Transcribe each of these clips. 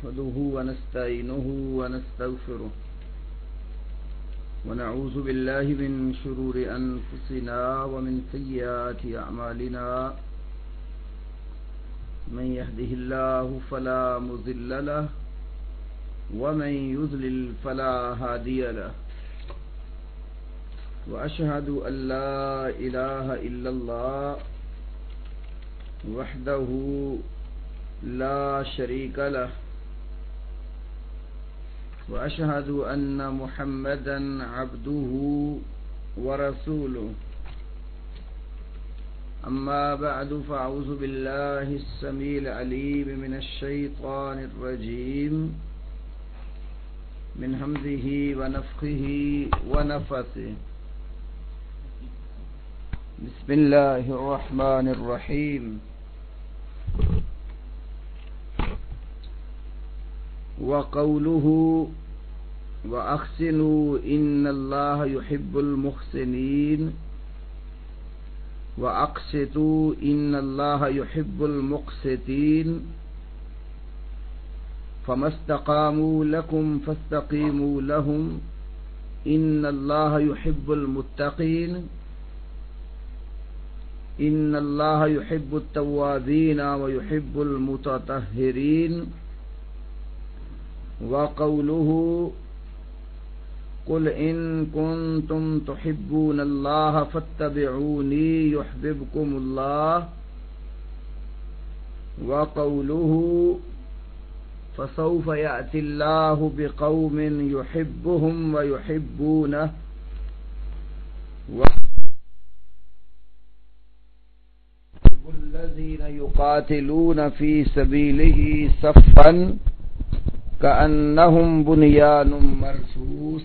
نحمده ونستعينه ونستغفره ونعوذ بالله من شرور أنفسنا ومن سيئات أعمالنا من يهده الله فلا مضل له ومن يضلل فلا هادي له وأشهد أن لا إله إلا الله وحده لا شريك له وأشهد أن محمدا عبده ورسوله أما بعد فأعوذ بالله السميع العليم من الشيطان الرجيم من همزه ونفخه ونفثه بسم الله الرحمن الرحيم وقوله وأحسنوا إن الله يحب المحسنين وأقسطوا إن الله يحب المقسطين فما استقاموا لكم فاستقيموا لهم إن الله يحب المتقين إن الله يحب التوابين ويحب المتطهرين وقوله قل إن كنتم تحبون الله فاتبعوني يحببكم الله وقوله فسوف يأتي الله بقوم يحبهم ويحبونه الذين يقاتلون في سبيله صفا كأنهم بنيان مرصوص.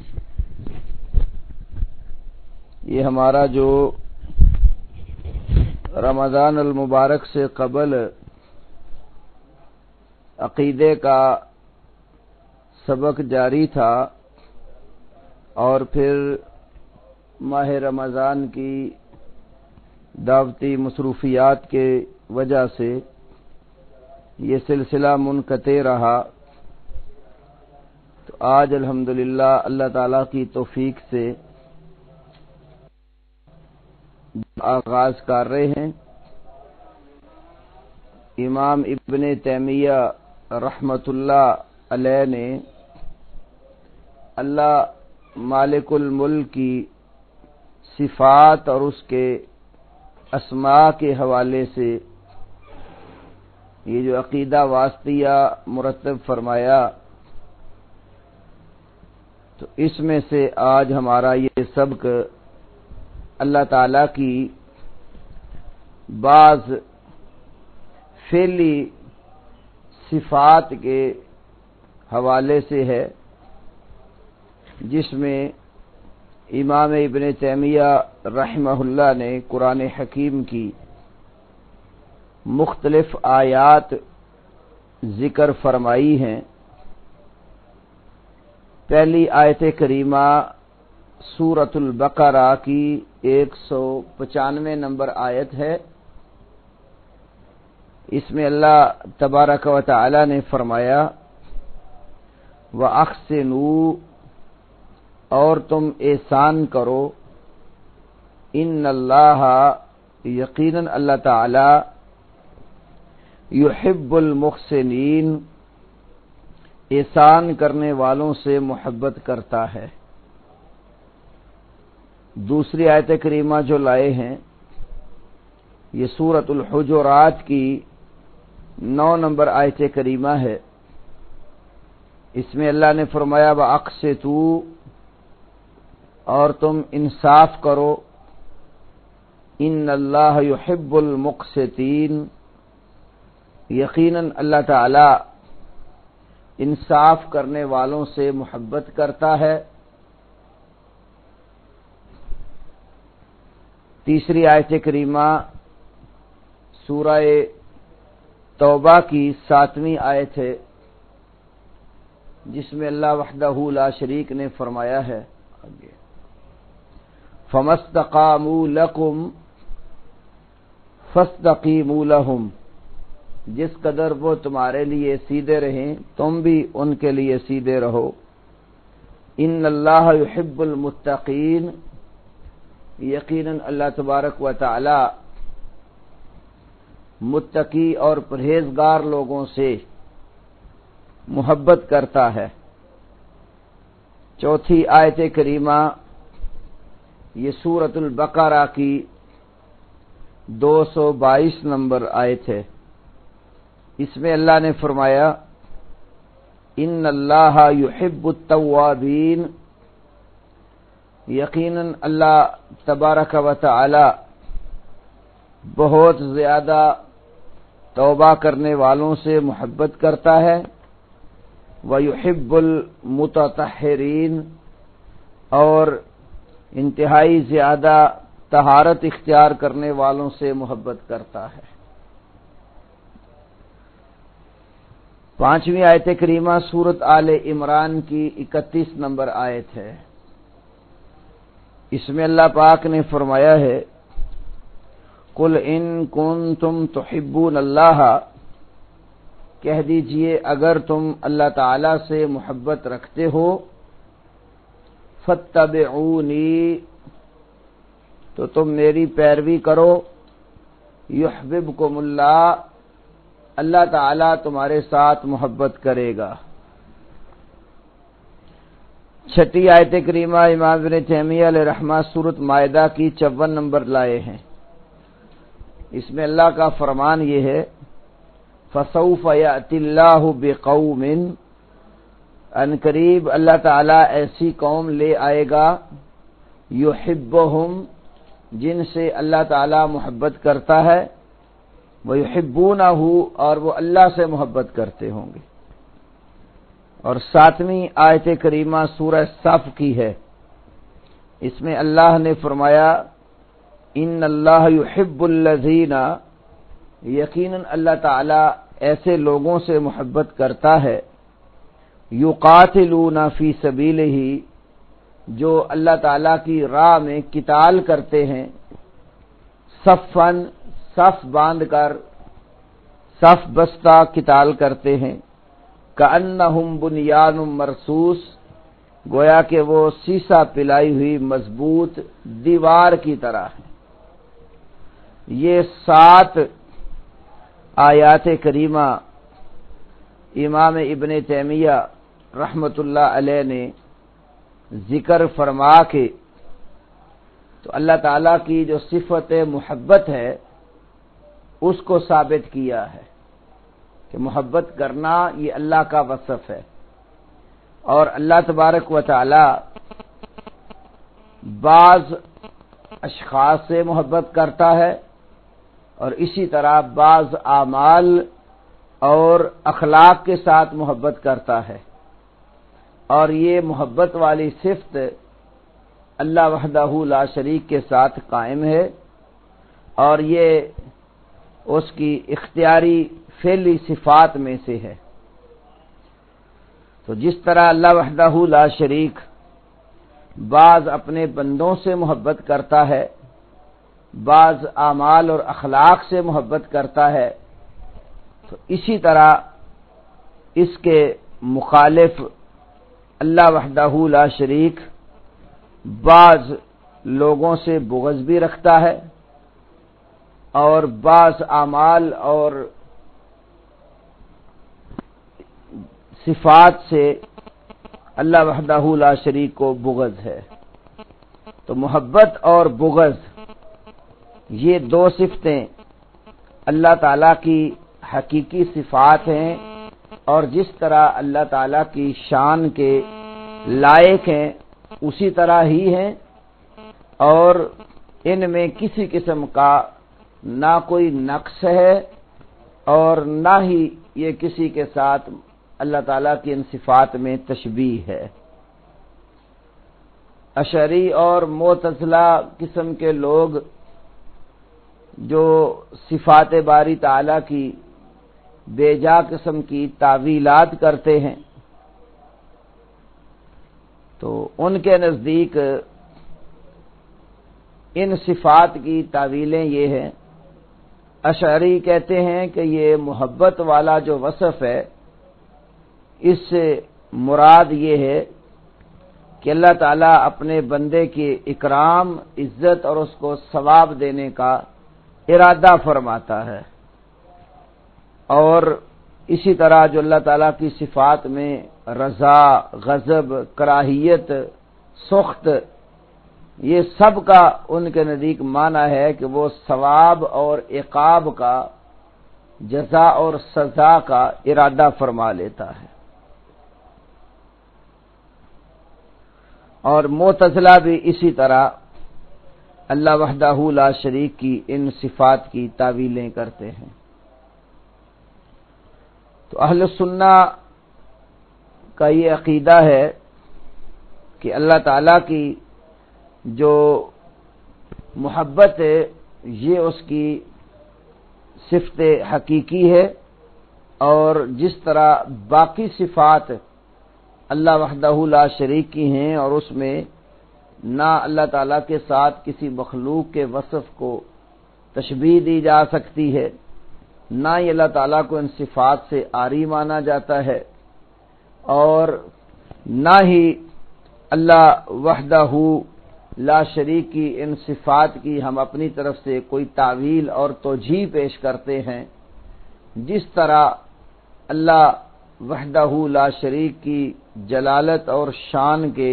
یہ ہمارا جو رمضان المبارک سے قبل عقیدے کا سبق جاری تھا اور پھر ماہ رمضان کی دعوتی مصروفیات کے وجہ سے یہ سلسلہ منقطع رہا، تو آج الحمدللہ اللہ تعالی کی توفیق سے آغاز کر رہے ہیں. امام ابن تیمیہ رحمۃ اللہ علیہ نے اللہ مالک الملک کی صفات اور اس کے اسماء کے حوالے سے یہ جو عقیدہ واسطیہ مرتب فرمایا، تو اس میں سے آج ہمارا یہ سبق اللہ تعالی کی بعض فعلی صفات کے حوالے سے ہے، جس میں امام ابن تیمیہ رحمہ اللہ نے قرآن حکیم کی مختلف آیات ذکر فرمائی ہیں. پہلی آیت کریمہ سورۃ البقرہ کی 195 نمبر آیت ہے. اس میں اللہ تبارک و تعالی نے فرمایا وَأَحْسِنُوا، اور تم احسان کرو، ان اللہ، یقیناً اللہ تعالی، یحب المحسنین، احسان کرنے والوں سے محبت کرتا ہے. دوسری آیت کریمہ جو لائے ہیں یہ سورۃ الحجرات کی 9 نمبر آیت کریمہ ہے. اس میں اللہ نے فرمایا وَأَقْسِطُوا، اور تم انصاف کرو، ان اللہ یحب المقسطین، یقیناً اللہ تعالی انصاف کرنے والوں سے محبت کرتا ہے. تیسری آیت کریمہ سورہ توبہ کی 7ویں آیت ہے، جس میں اللہ وحدہ لا شریک نے فرمایا ہے فَمَا اسْتَقَامُوا لَكُمْ فَاسْتَقِيمُوا لَهُمْ، جس قدر وہ تمہارے لیے سیدھے رہیں تم بھی ان کے لیے سیدھے رہو۔ ان اللہ یحب المتقین، یقیناً اللہ تبارک و تعالی متقی اور پرہیزگار لوگوں سے محبت کرتا ہے۔ چوتھی آیت کریمہ یہ سورۃ البقرہ کی 222 نمبر آیت ہے۔ اس میں اللہ نے فرمایا ان اللہ یحب التوابین، یقیناً اللہ تبارک و تعالی بہت زیادہ توبہ کرنے والوں سے محبت کرتا ہے، وَيُحِبُّ الْمُتَطَہِّرِينَ، اور انتہائی زیادہ طہارت اختیار کرنے والوں سے محبت کرتا ہے۔ پانچویں آیت کریمہ سورۃ آل عمران کی 31 نمبر آیت ہے۔ اس میں اللہ پاک نے فرمایا ہے قُلْ إِن كُنتُمْ تُحِبُّونَ اللَّهَ، کہہ دیجئے اگر تم اللہ تعالی سے محبت رکھتے ہو، فَاتَّبِعُونِي، تو تم میری پیروی کرو، یحببکم اللہ، اللہ تعالی تمہارے ساتھ محبت کرے گا۔ چھٹی آیت کریمہ امام ابن تیمیہ علیہ رحمہ سورۃ مائدہ کی 54 نمبر لائے ہیں۔ اس میں اللہ کا فرمان یہ ہے فَسَوْفَ يَأْتِ اللَّهُ بِقَوْمٍ، ان قریب اللہ تعالیٰ ایسی قوم لے آئے گا یحبہم، جن سے اللہ تعالیٰ محبت کرتا ہے، وَيُحِبُّونَهُ، اور وہ اللہ سے محبت کرتے ہوں گے۔ اور ساتویں آیت کریمہ سورہ صف کی ہے۔ اس میں اللہ نے فرمایا ان اللہ یحب الذین، یقیناً اللہ تعالی ایسے لوگوں سے محبت کرتا ہے، یقاتلون فی سبیلہ، جو اللہ تعالی کی راہ میں قتال کرتے ہیں، صفاً، صف باندھ کر، صف بستہ قتال کرتے ہیں، کأنہم بنیان مرصوص، گویا کہ وہ سیسا پلائی ہوئی مضبوط دیوار کی طرح ہے۔ یہ 7 آیات کریمہ امام ابن تیمیہ رحمۃ اللہ علیہ نے ذکر فرما کے تو اللہ تعالیٰ کی جو صفت محبت ہے اس کو ثابت کیا ہے کہ محبت کرنا یہ اللہ کا وصف ہے، اور اللہ تبارک و تعالی بعض اشخاص سے محبت کرتا ہے اور اسی طرح بعض اعمال اور اخلاق کے ساتھ محبت کرتا ہے، اور یہ محبت والی صفت اللہ وحدہ لا شریک کے ساتھ قائم ہے، اور یہ اس کی اختیاری فعلی صفات میں سے ہے۔ تو جس طرح اللہ وحدہ لا شریک بعض اپنے بندوں سے محبت کرتا ہے، بعض اعمال اور اخلاق سے محبت کرتا ہے، تو اسی طرح اس کے مخالف اللہ وحدہ لا شریک بعض لوگوں سے بغض بھی رکھتا ہے، اور بعض اعمال اور صفات سے اللہ وحدہ لا شریک کو بغض ہے۔ تو محبت اور بغض یہ 2 صفتیں اللہ تعالیٰ کی حقیقی صفات ہیں، اور جس طرح اللہ تعالیٰ کی شان کے لائق ہیں اسی طرح ہی ہیں، اور ان میں کسی قسم کا نہ کوئی نقص ہے اور نہ ہی یہ کسی کے ساتھ اللہ تعالیٰ کی ان صفات میں تشبیہ ہے۔ اشعری اور معتزلہ قسم کے لوگ جو صفات باری تعالیٰ کی بے جا قسم کی تعویلات کرتے ہیں، تو ان کے نزدیک ان صفات کی تعویلیں یہ ہیں اشعری کہتے ہیں کہ یہ محبت والا جو وصف ہے اس سے مراد یہ ہے کہ اللہ تعالیٰ اپنے بندے کی اکرام، عزت اور اس کو ثواب دینے کا ارادہ فرماتا ہے، اور اسی طرح جو اللہ تعالیٰ کی صفات میں رضا، غضب، کراہیت، سخط، یہ سب کا ان کے نزدیک معنی ہے کہ وہ ثواب اور عقاب کا، جزا اور سزا کا ارادہ فرما لیتا ہے۔ اور معتزلہ بھی اسی طرح اللہ وحدہ لا شریک کی ان صفات کی تعویلیں کرتے ہیں۔ تو اہل سنہ کا یہ عقیدہ ہے کہ اللہ تعالیٰ کی جو محبت ہے یہ اس کی صفت حقیقی ہے، اور جس طرح باقی صفات اللہ وحدہ لا شریک کی ہیں اور اس میں نہ اللہ تعالیٰ کے ساتھ کسی مخلوق کے وصف کو تشبیہ دی جا سکتی ہے، نہ ہی اللہ تعالیٰ کو ان صفات سے عاری مانا جاتا ہے، اور نہ ہی اللہ وحدہ لا شریک کی ان صفات کی ہم اپنی طرف سے کوئی تعویل اور توجیہ پیش کرتے ہیں۔ جس طرح اللہ وحدہ لا شریک کی جلالت اور شان کے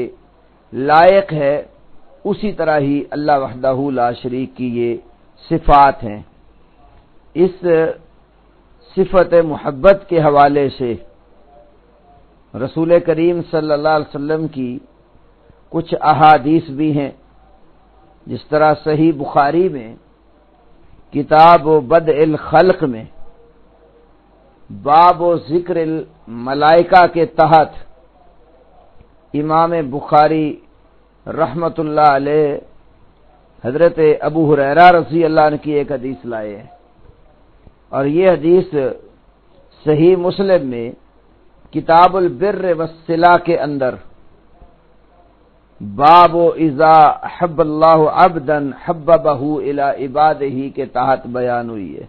لائق ہے، اسی طرح ہی اللہ وحدہ لا شریک کی یہ صفات ہیں۔ اس صفت محبت کے حوالے سے رسول کریم صلی اللہ علیہ وسلم کی کچھ احادیث بھی ہیں، جس طرح صحیح بخاری میں کتاب بدء الخلق میں باب و ذکر الملائکہ کے تحت امام بخاری رحمت اللہ علیہ حضرت ابو ہریرہ رضی اللہ عنہ کی ایک حدیث لائے ہیں، اور یہ حدیث صحیح مسلم میں کتاب البر والصلہ کے اندر باب و اذا حب اللہ عبدا حببہ الی عبادہ کے تحت بیان ہوئی ہے۔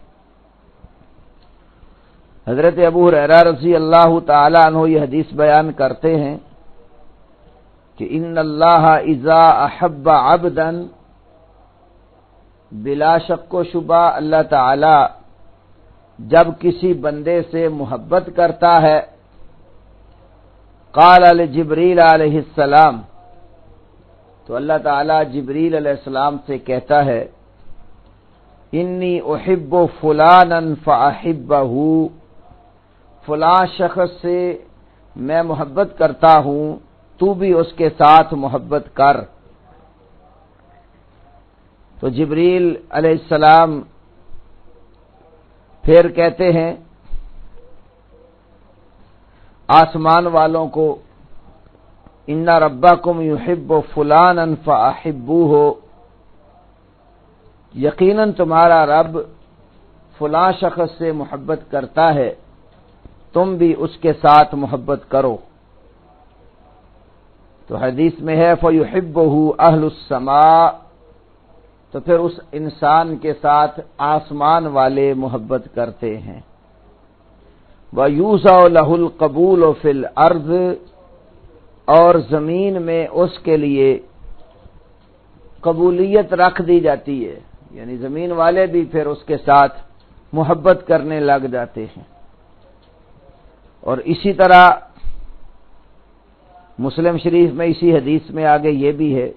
حضرت ابو ہریرہ رضی اللہ تعالی عنہ یہ حدیث بیان کرتے ہیں کہ ان اللہ اذا احب عبدا، بلا شک و شبہ اللہ تعالی جب کسی بندے سے محبت کرتا ہے، قال لجبریل علیہ السلام، تو اللہ تعالی جبریل علیہ السلام سے کہتا ہے انی احب فلانا فاحبہ، فلاں شخص سے میں محبت کرتا ہوں تو بھی اس کے ساتھ محبت کر۔ تو جبریل علیہ السلام پھر کہتے ہیں آسمان والوں کو ان ربکم یحب فلانا فاحبوہ، یقیناً تمہارا رب فلاں شخص سے محبت کرتا ہے، تم بھی اس کے ساتھ محبت کرو۔ تو حدیث میں ہے فَيُحِبُّهُ أَهْلُ السَّمَاءِ، تو پھر اس انسان کے ساتھ آسمان والے محبت کرتے ہیں۔ وَيُوزَعُ لَهُ الْقَبُولُ فِي الْأَرْضِ، اور زمین میں اس کے لیے قبولیت رکھ دی جاتی ہے، یعنی زمین والے بھی پھر اس کے ساتھ محبت کرنے لگ جاتے ہیں۔ اور اسی طرح مسلم شریف میں اسی حدیث میں آگے یہ بھی ہے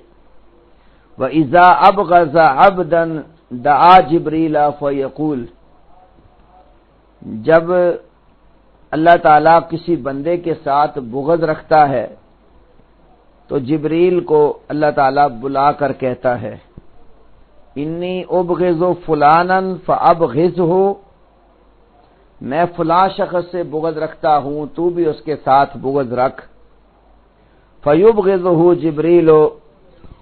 وَإِذَا أَبْغَضَ عَبْدًا دَعَا جِبْرِيلَ فَيَقُولُ، جب اللہ تعالیٰ کسی بندے کے ساتھ بغض رکھتا ہے تو جبریل کو اللہ تعالیٰ بلا کر کہتا ہے انی ابغض فلانا فابغضہ، میں فلاں شخص سے بغض رکھتا ہوں تو بھی اس کے ساتھ بغض رکھ۔ فیبغضہ جبریل،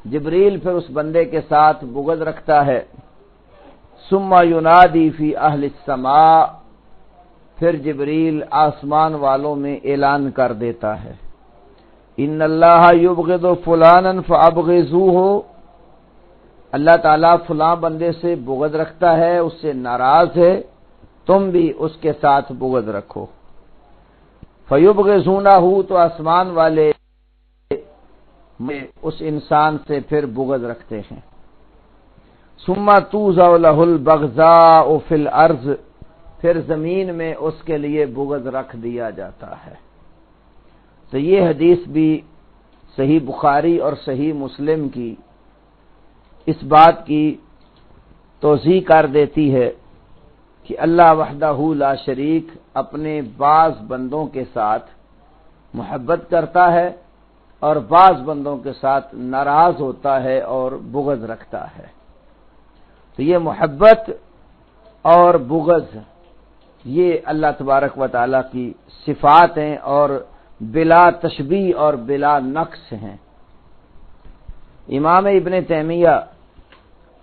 جبریل پھر اس بندے کے ساتھ بغض رکھتا ہے۔ ثم ینادی فی اہل السماء، پھر جبریل آسمان والوں میں اعلان کر دیتا ہے ان اللہ یبغض فلانا فابغضوہ، اللہ تعالیٰ فلاں بندے سے بغض رکھتا ہے، اس سے ناراض ہے، تم بھی اس کے ساتھ بغض رکھو۔ فَيُبْغِضُونَهُ تو آسمان والے اس انسان سے پھر بغض رکھتے ہیں۔ ثُمَّ تُوزَعُ لَهُ الْبَغْضَاءُ فِي الْأَرْضِ پھر زمین میں اس کے لیے بغض رکھ دیا جاتا ہے۔ تو یہ حدیث بھی صحیح بخاری اور صحیح مسلم کی اس بات کی توضیح کر دیتی ہے کہ اللہ وحدہ لا شریک اپنے بعض بندوں کے ساتھ محبت کرتا ہے اور بعض بندوں کے ساتھ ناراض ہوتا ہے اور بغض رکھتا ہے۔ تو یہ محبت اور بغض یہ اللہ تبارک و تعالیٰ کی صفات ہیں اور بلا تشبیہ اور بلا نقص ہیں۔ امام ابن تیمیہ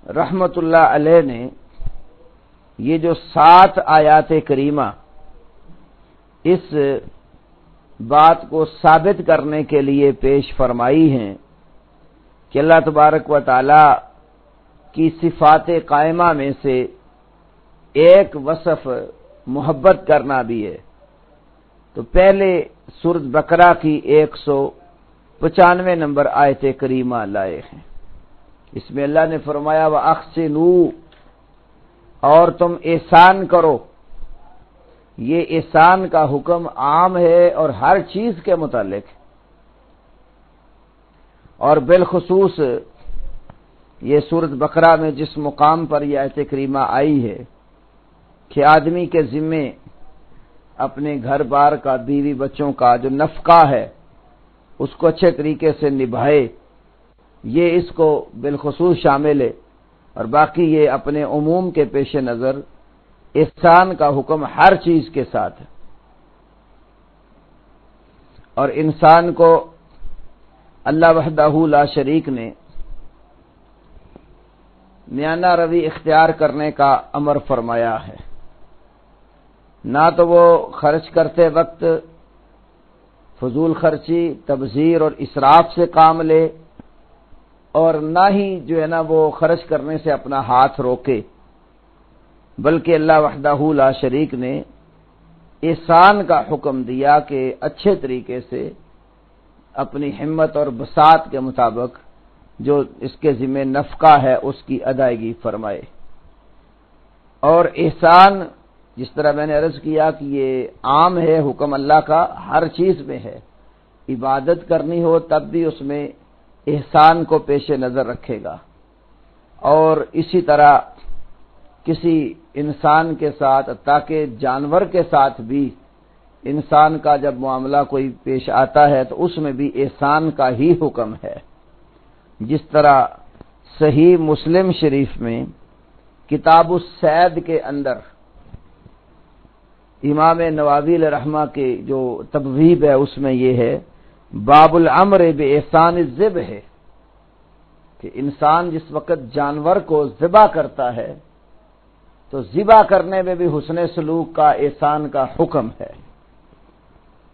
رحمت اللہ علیہ نے یہ جو 7 آیات کریمہ اس بات کو ثابت کرنے کے لیے پیش فرمائی ہیں کہ اللہ تبارک و تعالی کی صفات قائمہ میں سے ایک وصف محبت کرنا بھی ہے، تو پہلے سورۃ بقرہ کی 195 نمبر آیت کریمہ لائے ہیں۔ اس میں اللہ نے فرمایا وَأَحْسِنُوا اور تم احسان کرو۔ یہ احسان کا حکم عام ہے اور ہر چیز کے متعلق، اور بالخصوص یہ سورۃ بقرہ میں جس مقام پر یہ آیت کریمہ آئی ہے کہ آدمی کے ذمے اپنے گھر بار کا، بیوی بچوں کا جو نفقہ ہے اس کو اچھے طریقے سے نبھائے، یہ اس کو بالخصوص شامل ہے، اور باقی یہ اپنے عموم کے پیش نظر احسان کا حکم ہر چیز کے ساتھ ہے۔ اور انسان کو اللہ وحدہ لا شریک نے میانہ روی اختیار کرنے کا امر فرمایا ہے، نہ تو وہ خرچ کرتے وقت فضول خرچی، تبذیر اور اسراف سے کام لے، اور نہ ہی جو ہے نا وہ خرچ کرنے سے اپنا ہاتھ روکے، بلکہ اللہ وحدہ لا شریک نے احسان کا حکم دیا کہ اچھے طریقے سے اپنی ہمت اور بساط کے مطابق جو اس کے ذمہ نفقہ ہے اس کی ادائیگی فرمائے۔ اور احسان جس طرح میں نے عرض کیا کہ یہ عام ہے، حکم اللہ کا ہر چیز میں ہے، عبادت کرنی ہو تب بھی اس میں احسان کو پیش نظر رکھے گا، اور اسی طرح کسی انسان کے ساتھ تاکہ جانور کے ساتھ بھی انسان کا جب معاملہ کوئی پیش آتا ہے تو اس میں بھی احسان کا ہی حکم ہے۔ جس طرح صحیح مسلم شریف میں کتاب الصید کے اندر امام نووی علیہ رحمہ کے جو تبویب ہے اس میں یہ ہے باب الامر باحسان الذبح ہے کہ انسان جس وقت جانور کو ذبح کرتا ہے تو ذبح کرنے میں بھی حسن سلوک کا، احسان کا حکم ہے۔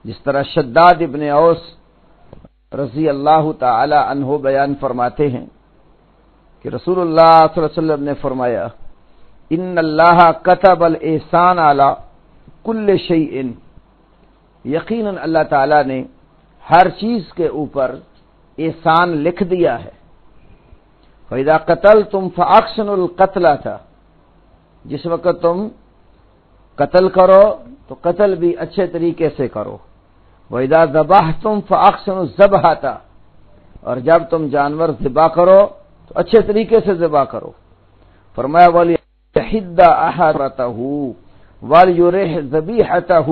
جس طرح شداد ابن اوس رضی اللہ تعالی عنہ بیان فرماتے ہیں کہ رسول اللہ صلی اللہ علیہ وسلم نے فرمایا ان اللہ کتب الاحسان علی کل شیء، یقیناً اللہ تعالی نے ہر چیز کے اوپر احسان لکھ دیا ہے۔ فَإِذَا قَتَلْتُمْ فَأَحْسِنُوا الْقَتْلَةَ جس وقت تم قتل کرو تو قتل بھی اچھے طریقے سے کرو۔ وَإِذَا ذَبَحْتُمْ فَأَحْسِنُوا الذَّبْحَةَ اور جب تم جانور ذبح کرو تو اچھے طریقے سے ذبح کرو۔ فرمایا وَلْيَحِدَّ أَحَدَهُ وَلْيُرِحْ ذَبِيحَتَهُ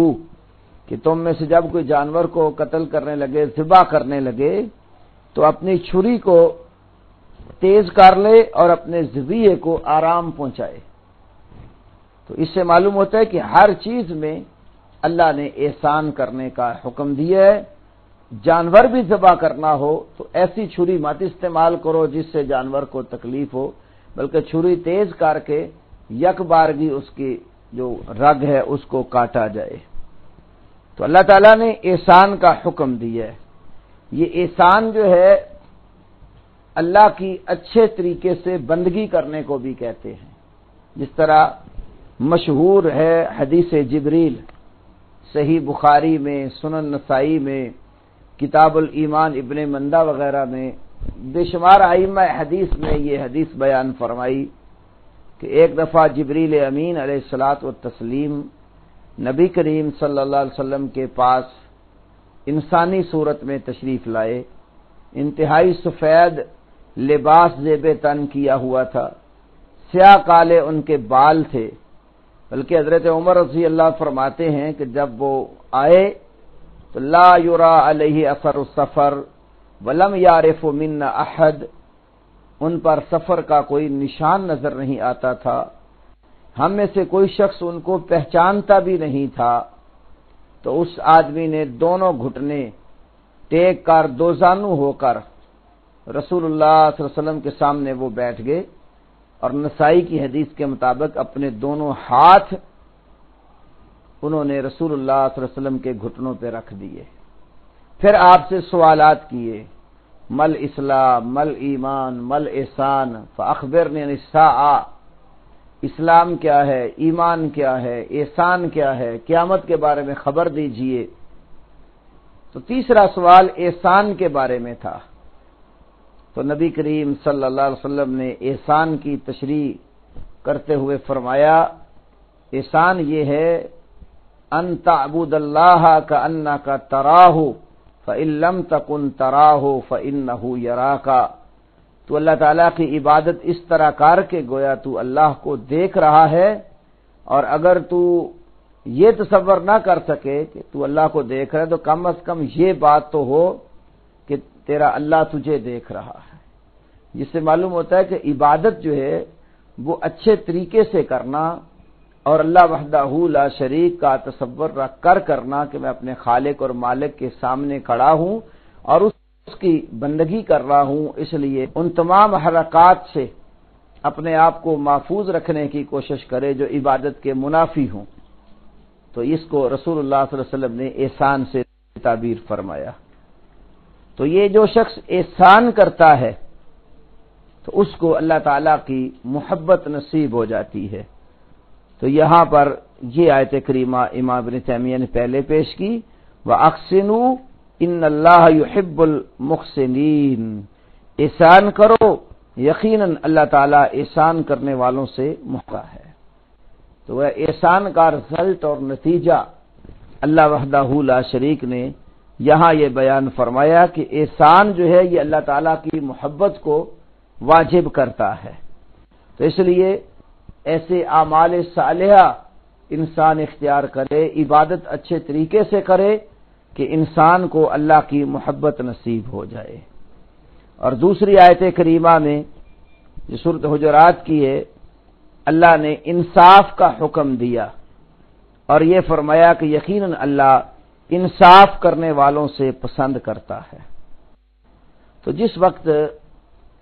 کہ تم میں سے جب کوئی جانور کو قتل کرنے لگے، ذبح کرنے لگے، تو اپنی چھری کو تیز کر لے اور اپنے ذبیحے کو آرام پہنچائے۔ تو اس سے معلوم ہوتا ہے کہ ہر چیز میں اللہ نے احسان کرنے کا حکم دیا ہے۔ جانور بھی ذبح کرنا ہو تو ایسی چھری مت استعمال کرو جس سے جانور کو تکلیف ہو، بلکہ چھری تیز کر کے یک بارگی اس کی جو رگ ہے اس کو کاٹا جائے۔ تو اللہ تعالیٰ نے احسان کا حکم دیا ہے۔ یہ احسان جو ہے اللہ کی اچھے طریقے سے بندگی کرنے کو بھی کہتے ہیں، جس طرح مشہور ہے حدیث جبریل، صحیح بخاری میں، سنن نسائی میں، کتاب الایمان ابن مندہ وغیرہ میں بے شمار ائمہ حدیث میں یہ حدیث بیان فرمائی کہ ایک دفعہ جبریل امین علیہ الصلاۃ والتسلیم نبی کریم صلی اللہ علیہ وسلم کے پاس انسانی صورت میں تشریف لائے، انتہائی سفید لباس زیب تن کیا ہوا تھا، سیاہ کالے ان کے بال تھے، بلکہ حضرت عمر رضی اللہ فرماتے ہیں کہ جب وہ آئے تو لا یرا علیہ اثر السفر ولم یعرف منا احد، ان پر سفر کا کوئی نشان نظر نہیں آتا تھا، ہم میں سے کوئی شخص ان کو پہچانتا بھی نہیں تھا۔ تو اس آدمی نے دونوں گھٹنے ٹیک کر دوزانو ہو کر رسول اللہ صلی اللہ علیہ وسلم کے سامنے وہ بیٹھ گئے، اور نسائی کی حدیث کے مطابق اپنے دونوں ہاتھ انہوں نے رسول اللہ صلی اللہ علیہ وسلم کے گھٹنوں پہ رکھ دیے، پھر آپ سے سوالات کیے، مل اسلام مل ایمان مل احسان فاخبرنی عن الساعہ، اسلام کیا ہے، ایمان کیا ہے، احسان کیا ہے، قیامت کے بارے میں خبر دیجئے۔ تو تیسرا سوال احسان کے بارے میں تھا، تو نبی کریم صلی اللہ علیہ وسلم نے احسان کی تشریح کرتے ہوئے فرمایا، احسان یہ ہے ان تعبد اللہ کأنک تراہ فإن لم تکن تراہ فإنہ یراک، تو اللہ تعالیٰ کی عبادت اس طرح کر کے گویا تو اللہ کو دیکھ رہا ہے، اور اگر تو یہ تصور نہ کر سکے کہ تو اللہ کو دیکھ رہا ہے تو کم از کم یہ بات تو ہو کہ تیرا اللہ تجھے دیکھ رہا ہے، جس سے معلوم ہوتا ہے کہ عبادت جو ہے وہ اچھے طریقے سے کرنا اور اللہ وحدہ لا شریک کا تصور رکھ کر کرنا کہ میں اپنے خالق اور مالک کے سامنے کھڑا ہوں اور اس کی بندگی کر رہا ہوں، اس لیے ان تمام حرکات سے اپنے آپ کو محفوظ رکھنے کی کوشش کرے جو عبادت کے منافی ہوں۔ تو اس کو رسول اللہ صلی اللہ علیہ وسلم نے احسان سے تعبیر فرمایا۔ تو یہ جو شخص احسان کرتا ہے تو اس کو اللہ تعالیٰ کی محبت نصیب ہو جاتی ہے۔ تو یہاں پر یہ آیت کریمہ امام ابن تیمیہ نے پہلے پیش کی، وَأَحْسِنُوا إِنَّ اللَّهَ يُحِبُّ الْمُحْسِنِينَ، احسان کرو، یقیناً اللہ تعالیٰ احسان کرنے والوں سے محبت ہے۔ تو وہ احسان کا رزلٹ اور نتیجہ اللہ وحدہ لا شریک نے یہاں یہ بیان فرمایا کہ احسان جو ہے یہ اللہ تعالیٰ کی محبت کو واجب کرتا ہے۔ تو اس لیے ایسے اعمال صالحہ انسان اختیار کرے، عبادت اچھے طریقے سے کرے کہ انسان کو اللہ کی محبت نصیب ہو جائے۔ اور دوسری آیت کریمہ میں جو سورۃ حجرات کی ہے، اللہ نے انصاف کا حکم دیا اور یہ فرمایا کہ یقیناً اللہ انصاف کرنے والوں سے پسند کرتا ہے۔ تو جس وقت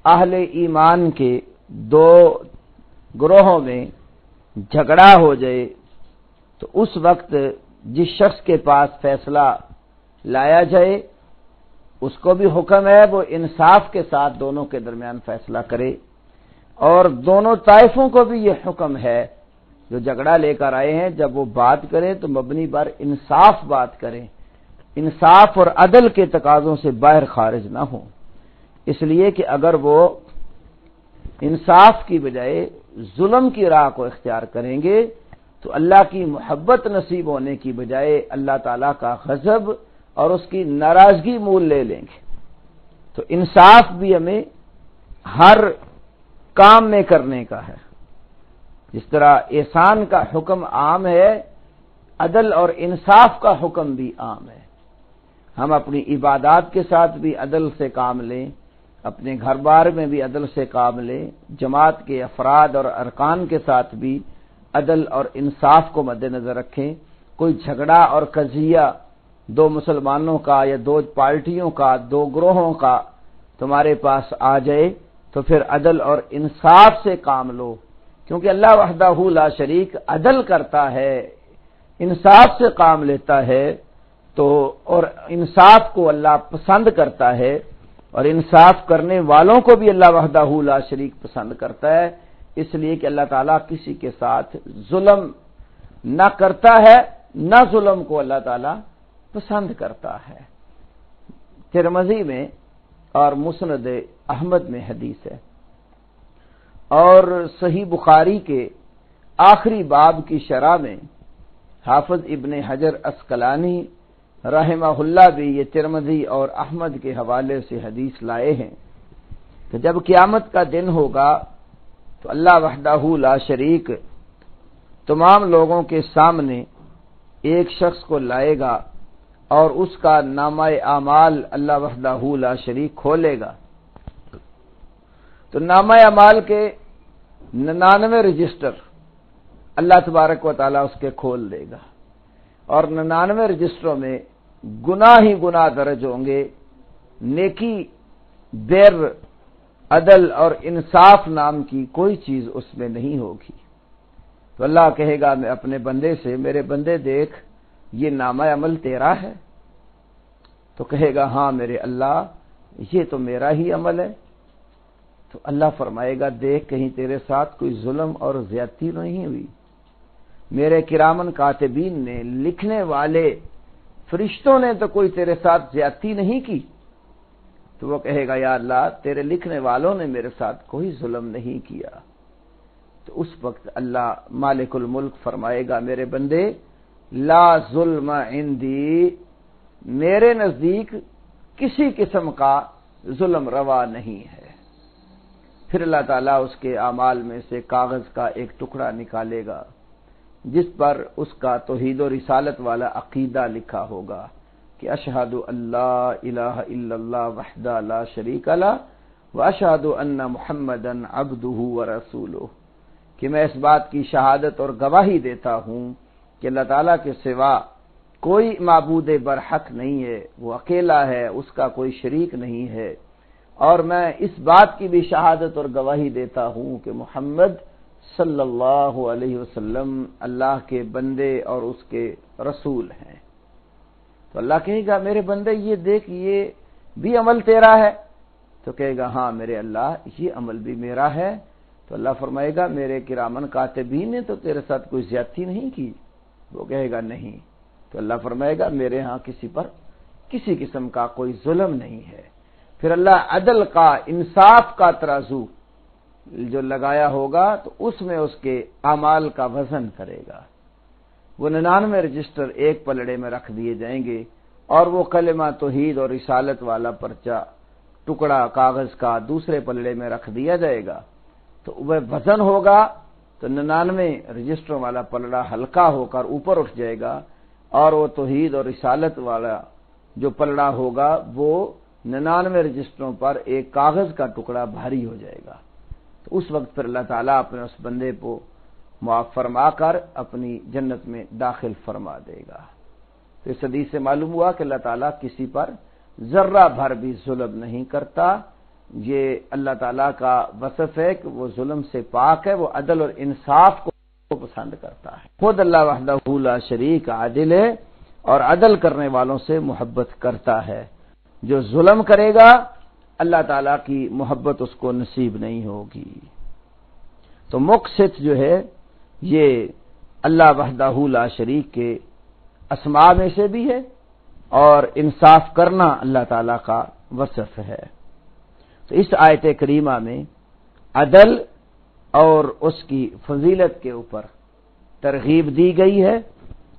اہل ایمان کے دو گروہوں میں جھگڑا ہو جائے تو اس وقت جس شخص کے پاس فیصلہ لایا جائے اس کو بھی حکم ہے وہ انصاف کے ساتھ دونوں کے درمیان فیصلہ کرے، اور دونوں طائفوں کو بھی یہ حکم ہے جو جھگڑا لے کر آئے ہیں جب وہ بات کریں تو مبنی پر انصاف بات کریں، انصاف اور عدل کے تقاضوں سے باہر خارج نہ ہوں، اس لیے کہ اگر وہ انصاف کی بجائے ظلم کی راہ کو اختیار کریں گے تو اللہ کی محبت نصیب ہونے کی بجائے اللہ تعالیٰ کا غضب اور اس کی ناراضگی مول لے لیں گے۔ تو انصاف بھی ہمیں ہر کام میں کرنے کا ہے، جس طرح احسان کا حکم عام ہے، عدل اور انصاف کا حکم بھی عام ہے۔ ہم اپنی عبادات کے ساتھ بھی عدل سے کام لیں، اپنے گھر بار میں بھی عدل سے کام لیں، جماعت کے افراد اور ارکان کے ساتھ بھی عدل اور انصاف کو مد نظر رکھیں۔ کوئی جھگڑا اور قضیہ دو مسلمانوں کا یا دو پارٹیوں کا، دو گروہوں کا تمہارے پاس آ جائے تو پھر عدل اور انصاف سے کام لو، کیونکہ اللہ وحدہ لا شریک عدل کرتا ہے، انصاف سے کام لیتا ہے، تو اور انصاف کو اللہ پسند کرتا ہے۔ اور انصاف کرنے والوں کو بھی اللہ وحدہ لا شریک پسند کرتا ہے، اس لیے کہ اللہ تعالیٰ کسی کے ساتھ ظلم نہ کرتا ہے، نہ ظلم کو اللہ تعالیٰ پسند کرتا ہے۔ ترمذی میں اور مسند احمد میں حدیث ہے، اور صحیح بخاری کے آخری باب کی شرح میں حافظ ابن حجر عسقلانی رحمہ اللہ بھی یہ ترمذی اور احمد کے حوالے سے حدیث لائے ہیں کہ جب قیامت کا دن ہوگا تو اللہ وحدہ لا شریک تمام لوگوں کے سامنے ایک شخص کو لائے گا اور اس کا نامہ اعمال اللہ وحدہ لا شریک کھولے گا، تو نامہ اعمال کے 99 رجسٹر اللہ تبارک و تعالیٰ اس کے کھول دے گا، اور 99 رجسٹروں میں گناہ ہی گناہ درج ہوں گے، نیکی، بر، عدل اور انصاف نام کی کوئی چیز اس میں نہیں ہوگی۔ تو اللہ کہے گا میں اپنے بندے سے، میرے بندے دیکھ یہ نامہ عمل تیرا ہے؟ تو کہے گا ہاں میرے اللہ یہ تو میرا ہی عمل ہے۔ تو اللہ فرمائے گا دیکھ کہیں تیرے ساتھ کوئی ظلم اور زیادتی نہیں ہوئی، میرے کرامن کاتبین نے، لکھنے والے فرشتوں نے تو کوئی تیرے ساتھ زیادتی نہیں کی۔ تو وہ کہے گا یا اللہ تیرے لکھنے والوں نے میرے ساتھ کوئی ظلم نہیں کیا۔ تو اس وقت اللہ مالک الملک فرمائے گا میرے بندے لا ظلم عندی، میرے نزدیک کسی قسم کا ظلم روا نہیں ہے۔ پھر اللہ تعالیٰ اس کے اعمال میں سے کاغذ کا ایک ٹکڑا نکالے گا جس پر اس کا توحید و رسالت والا عقیدہ لکھا ہوگا کہ اشہد اللہ الہ الا اللہ وحدہ لا شریک لہ واشہد ان محمدا عبدہ ورسولہ، کہ میں اس بات کی شہادت اور گواہی دیتا ہوں کہ اللہ تعالیٰ کے سوا کوئی معبود برحق نہیں ہے، وہ اکیلا ہے، اس کا کوئی شریک نہیں ہے، اور میں اس بات کی بھی شہادت اور گواہی دیتا ہوں کہ محمد صلی اللہ علیہ وسلم اللہ کے بندے اور اس کے رسول ہیں۔ تو اللہ کہے گا میرے بندے یہ دیکھ یہ بھی عمل تیرا ہے؟ تو کہے گا ہاں میرے اللہ یہ عمل بھی میرا ہے۔ تو اللہ فرمائے گا میرے کرامن کاتبین نے تو تیرے ساتھ کوئی زیادتی نہیں کی؟ وہ کہے گا نہیں۔ تو اللہ فرمائے گا میرے ہاں کسی پر کسی قسم کا کوئی ظلم نہیں ہے۔ پھر اللہ عدل کا، انصاف کا ترازو جو لگایا ہوگا تو اس میں اس کے اعمال کا وزن کرے گا۔ وہ 99 رجسٹر ایک پلڑے میں رکھ دیے جائیں گے، اور وہ کلمہ توحید اور رسالت والا پرچہ ٹکڑا کاغذ کا دوسرے پلڑے میں رکھ دیا جائے گا۔ تو وہ وزن ہوگا تو 99 رجسٹروں والا پلڑا ہلکا ہو کر اوپر اٹھ جائے گا، اور وہ توحید اور رسالت والا جو پلڑا ہوگا وہ 99 رجسٹروں پر ایک کاغذ کا ٹکڑا بھاری ہو جائے گا۔ تو اس وقت پھر اللہ تعالیٰ اپنے اس بندے کو معاف فرما کر اپنی جنت میں داخل فرما دے گا۔ تو اس حدیث سے معلوم ہوا کہ اللہ تعالیٰ کسی پر ذرہ بھر بھی ظلم نہیں کرتا۔ یہ اللہ تعالیٰ کا وصف ہے کہ وہ ظلم سے پاک ہے، وہ عدل اور انصاف کو پسند کرتا ہے۔ خود اللہ وحدہ لا شریک عادل ہے اور عدل کرنے والوں سے محبت کرتا ہے۔ جو ظلم کرے گا اللہ تعالیٰ کی محبت اس کو نصیب نہیں ہوگی۔ تو مقسط جو ہے یہ اللہ وحدہ لا شریک کے اسماء میں سے بھی ہے، اور انصاف کرنا اللہ تعالیٰ کا وصف ہے۔ تو اس آیت کریمہ میں عدل اور اس کی فضیلت کے اوپر ترغیب دی گئی ہے،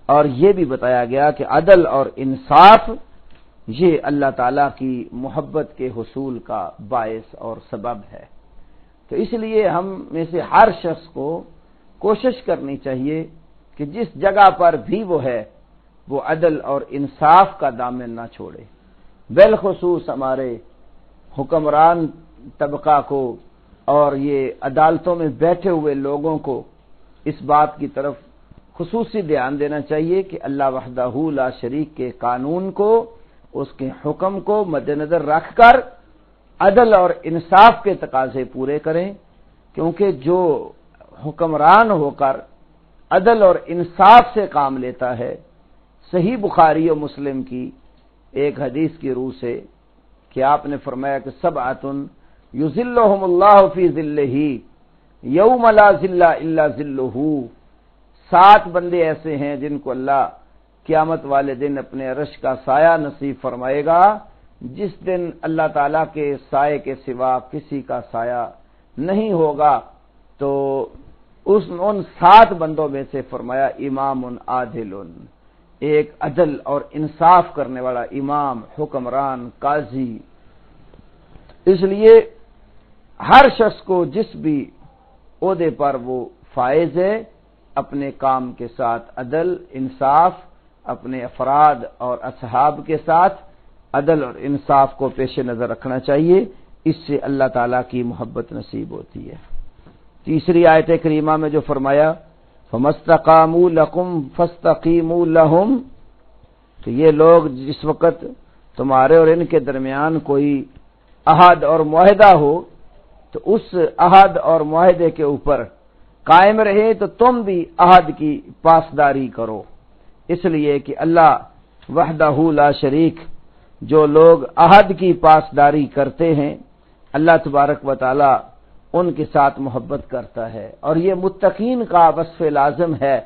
اور یہ بھی بتایا گیا کہ عدل اور انصاف یہ اللہ تعالیٰ کی محبت کے حصول کا باعث اور سبب ہے۔ تو اس لیے ہم میں سے ہر شخص کو کوشش کرنی چاہیے کہ جس جگہ پر بھی وہ ہے وہ عدل اور انصاف کا دامن نہ چھوڑے، بالخصوص ہمارے حکمران طبقہ کو اور یہ عدالتوں میں بیٹھے ہوئے لوگوں کو اس بات کی طرف خصوصی دھیان دینا چاہیے کہ اللہ وحدہ لا شریک کے قانون کو، اس کے حکم کو مد نظر رکھ کر عدل اور انصاف کے تقاضے پورے کریں، کیونکہ جو حکمران ہو کر عدل اور انصاف سے کام لیتا ہے، صحیح بخاری و مسلم کی ایک حدیث کی روح سے کہ آپ نے فرمایا کہ سبعۃ یظلھم اللہ فی ظلہ یوم لا ظل الا ظلہ، 7 بندے ایسے ہیں جن کو اللہ قیامت والے دن اپنے عرش کا سایہ نصیب فرمائے گا، جس دن اللہ تعالیٰ کے سائے کے سوا کسی کا سایہ نہیں ہوگا۔ تو ان 7 بندوں میں سے فرمایا امام عادل، ایک عدل اور انصاف کرنے والا امام، حکمران، قاضی۔ اس لیے ہر شخص کو جس بھی عہدے پر وہ فائز ہے، اپنے کام کے ساتھ عدل، انصاف، اپنے افراد اور اصحاب کے ساتھ عدل اور انصاف کو پیش نظر رکھنا چاہیے، اس سے اللہ تعالیٰ کی محبت نصیب ہوتی ہے۔ تیسری آیت کریمہ میں جو فرمایا فَمَسْتَقَامُوا لَكُمْ فَاسْتَقِیمُوا لَهُمْ، تو یہ لوگ جس وقت تمہارے اور ان کے درمیان کوئی عہد اور معاہدہ ہو تو اس عہد اور معاہدے کے اوپر قائم رہے، تو تم بھی عہد کی پاسداری کرو، اس لیے کہ اللہ وحدہ لا شریک، جو لوگ عہد کی پاسداری کرتے ہیں اللہ تبارک و تعالی ان کے ساتھ محبت کرتا ہے، اور یہ متقین کا وصف لازم ہے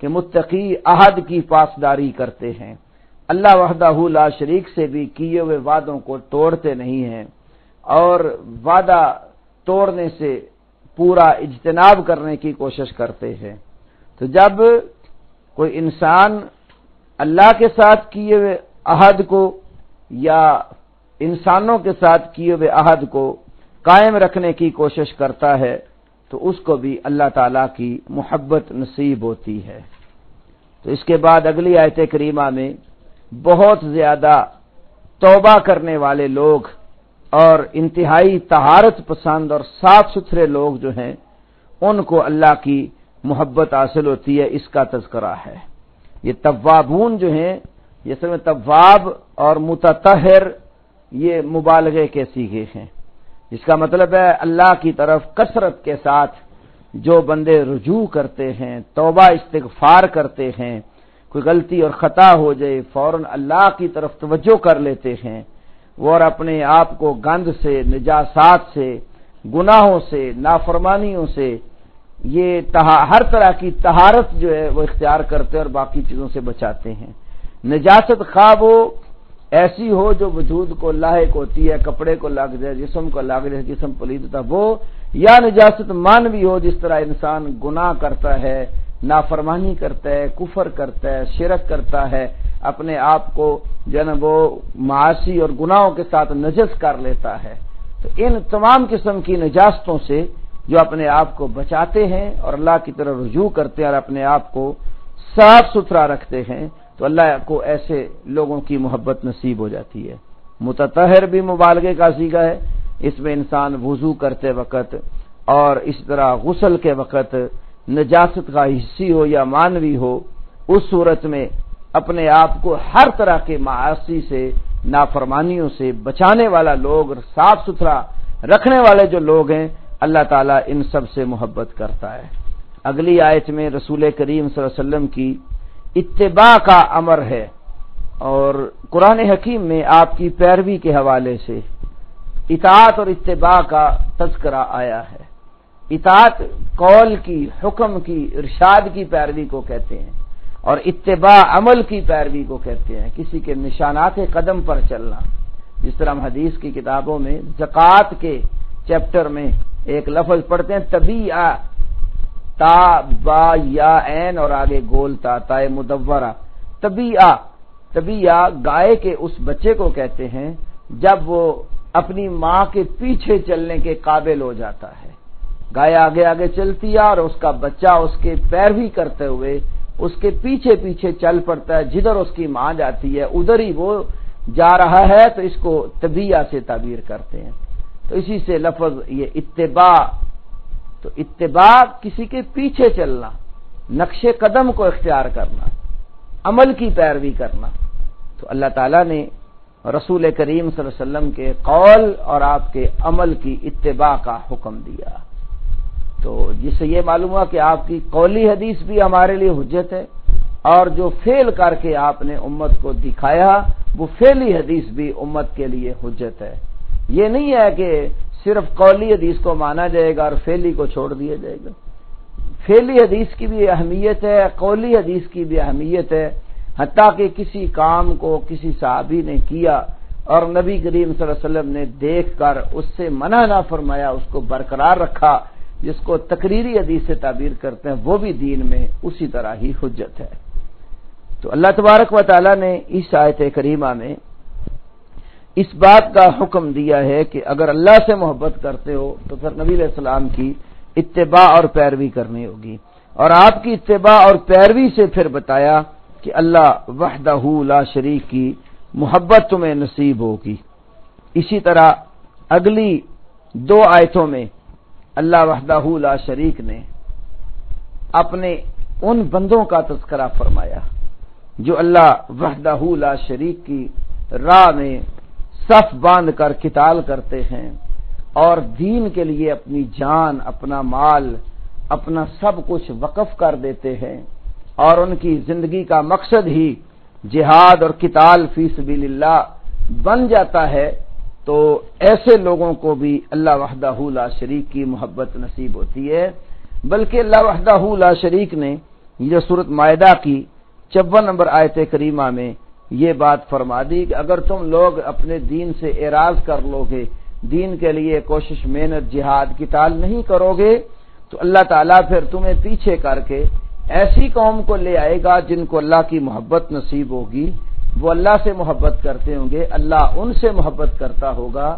کہ متقی عہد کی پاسداری کرتے ہیں، اللہ وحدہ لا شریک سے بھی کیے ہوئے وعدوں کو توڑتے نہیں ہیں، اور وعدہ توڑنے سے پورا اجتناب کرنے کی کوشش کرتے ہیں۔ تو جب کوئی انسان اللہ کے ساتھ کیے ہوئے عہد کو یا انسانوں کے ساتھ کیے ہوئے عہد کو قائم رکھنے کی کوشش کرتا ہے تو اس کو بھی اللہ تعالیٰ کی محبت نصیب ہوتی ہے۔ تو اس کے بعد اگلی آیت کریمہ میں بہت زیادہ توبہ کرنے والے لوگ اور انتہائی طہارت پسند اور صاف ستھرے لوگ جو ہیں ان کو اللہ کی محبت حاصل ہوتی ہے، اس کا تذکرہ ہے۔ یہ توابون جو ہیں، جس میں تواب اور متطہر یہ مبالغے کے صیغے ہیں، جس کا مطلب ہے اللہ کی طرف کثرت کے ساتھ جو بندے رجوع کرتے ہیں، توبہ استغفار کرتے ہیں، کوئی غلطی اور خطا ہو جائے فوراً اللہ کی طرف توجہ کر لیتے ہیں، وہ اور اپنے آپ کو گند سے، نجاسات سے، گناہوں سے، نافرمانیوں سے، یہ ہر طرح کی طہارت جو ہے وہ اختیار کرتے اور باقی چیزوں سے بچاتے ہیں۔ نجاست خواہ وہ ایسی ہو جو وجود کو لاحق ہوتی ہے، کپڑے کو لگ جائے، جسم کو لگ جائے، جسم پلید ہوتا وہ، یا نجاست مانوی ہو جس طرح انسان گناہ کرتا ہے، نافرمانی کرتا ہے، کفر کرتا ہے، شرک کرتا ہے، اپنے آپ کو جنب وہ معاصی اور گناہوں کے ساتھ نجس کر لیتا ہے۔ تو ان تمام قسم کی نجاستوں سے جو اپنے آپ کو بچاتے ہیں اور اللہ کی طرف رجوع کرتے ہیں اور اپنے آپ کو صاف ستھرا رکھتے ہیں، تو اللہ کو ایسے لوگوں کی محبت نصیب ہو جاتی ہے۔ متطہر بھی مبالغے کا صیغہ ہے، اس میں انسان وضو کرتے وقت اور اس طرح غسل کے وقت نجاست کا حصی ہو یا مانوی ہو، اس صورت میں اپنے آپ کو ہر طرح کے معاصی سے، نافرمانیوں سے بچانے والا لوگ، صاف ستھرا رکھنے والے جو لوگ ہیں، اللہ تعالیٰ ان سب سے محبت کرتا ہے۔ اگلی آیت میں رسول کریم صلی اللہ علیہ وسلم کی اتباع کا امر ہے، اور قرآن حکیم میں آپ کی پیروی کے حوالے سے اطاعت اور اتباع کا تذکرہ آیا ہے۔ اطاعت قول کی، حکم کی، ارشاد کی پیروی کو کہتے ہیں، اور اتباع عمل کی پیروی کو کہتے ہیں، کسی کے نشانات قدم پر چلنا۔ جس طرح ہم حدیث کی کتابوں میں زکوٰۃ کے چیپٹر میں ایک لفظ پڑھتے ہیں طبیعہ، تا با یا عین اور آگے گول تا، تائے مدورہ، طبیعہ گائے کے اس بچے کو کہتے ہیں جب وہ اپنی ماں کے پیچھے چلنے کے قابل ہو جاتا ہے۔ گائے آگے آگے چلتی ہے اور اس کا بچہ اس کے پیروی کرتے ہوئے اس کے پیچھے پیچھے چل پڑتا ہے، جدھر اس کی ماں جاتی ہے ادھر ہی وہ جا رہا ہے، تو اس کو طبیعہ سے تعبیر کرتے ہیں۔ تو اسی سے لفظ یہ اتباع، تو اتباع کسی کے پیچھے چلنا، نقش قدم کو اختیار کرنا، عمل کی پیروی کرنا۔ تو اللہ تعالیٰ نے رسول کریم صلی اللہ علیہ وسلم کے قول اور آپ کے عمل کی اتباع کا حکم دیا، تو جس سے یہ معلوم ہوا کہ آپ کی قولی حدیث بھی ہمارے لیے حجت ہے، اور جو فعل کر کے آپ نے امت کو دکھایا وہ فعلی حدیث بھی امت کے لیے حجت ہے۔ یہ نہیں ہے کہ صرف قولی حدیث کو مانا جائے گا اور فعلی کو چھوڑ دیا جائے گا۔ فعلی حدیث کی بھی اہمیت ہے، قولی حدیث کی بھی اہمیت ہے، حتیٰ کہ کسی کام کو کسی صحابی نے کیا اور نبی کریم صلی اللہ علیہ وسلم نے دیکھ کر اس سے منع نہ فرمایا، اس کو برقرار رکھا، جس کو تقریری حدیث سے تعبیر کرتے ہیں، وہ بھی دین میں اسی طرح ہی حجت ہے۔ تو اللہ تبارک و تعالی نے اس آیت کریمہ میں اس بات کا حکم دیا ہے کہ اگر اللہ سے محبت کرتے ہو تو پھر نبی علیہ السلام کی اتباع اور پیروی کرنی ہوگی، اور آپ کی اتباع اور پیروی سے پھر بتایا کہ اللہ وحدہ لا شریک کی محبت تمہیں نصیب ہوگی۔ اسی طرح اگلی دو آیتوں میں اللہ وحدہ لا شریک نے اپنے ان بندوں کا تذکرہ فرمایا جو اللہ وحدہ لا شریک کی راہ میں صف باندھ کر قتال کرتے ہیں اور دین کے لیے اپنی جان، اپنا مال، اپنا سب کچھ وقف کر دیتے ہیں، اور ان کی زندگی کا مقصد ہی جہاد اور قتال فی سبیل اللہ بن جاتا ہے، تو ایسے لوگوں کو بھی اللہ وحدہ لا شریک کی محبت نصیب ہوتی ہے۔ بلکہ اللہ وحدہ لا شریک نے یہ سورۃ مائدہ کی 54 نمبر آیت کریمہ میں یہ بات فرما دی کہ اگر تم لوگ اپنے دین سے اعراض کر لو گے، دین کے لیے کوشش، محنت، جہاد، قتال نہیں کرو گے، تو اللہ تعالیٰ پھر تمہیں پیچھے کر کے ایسی قوم کو لے آئے گا جن کو اللہ کی محبت نصیب ہوگی، وہ اللہ سے محبت کرتے ہوں گے، اللہ ان سے محبت کرتا ہوگا،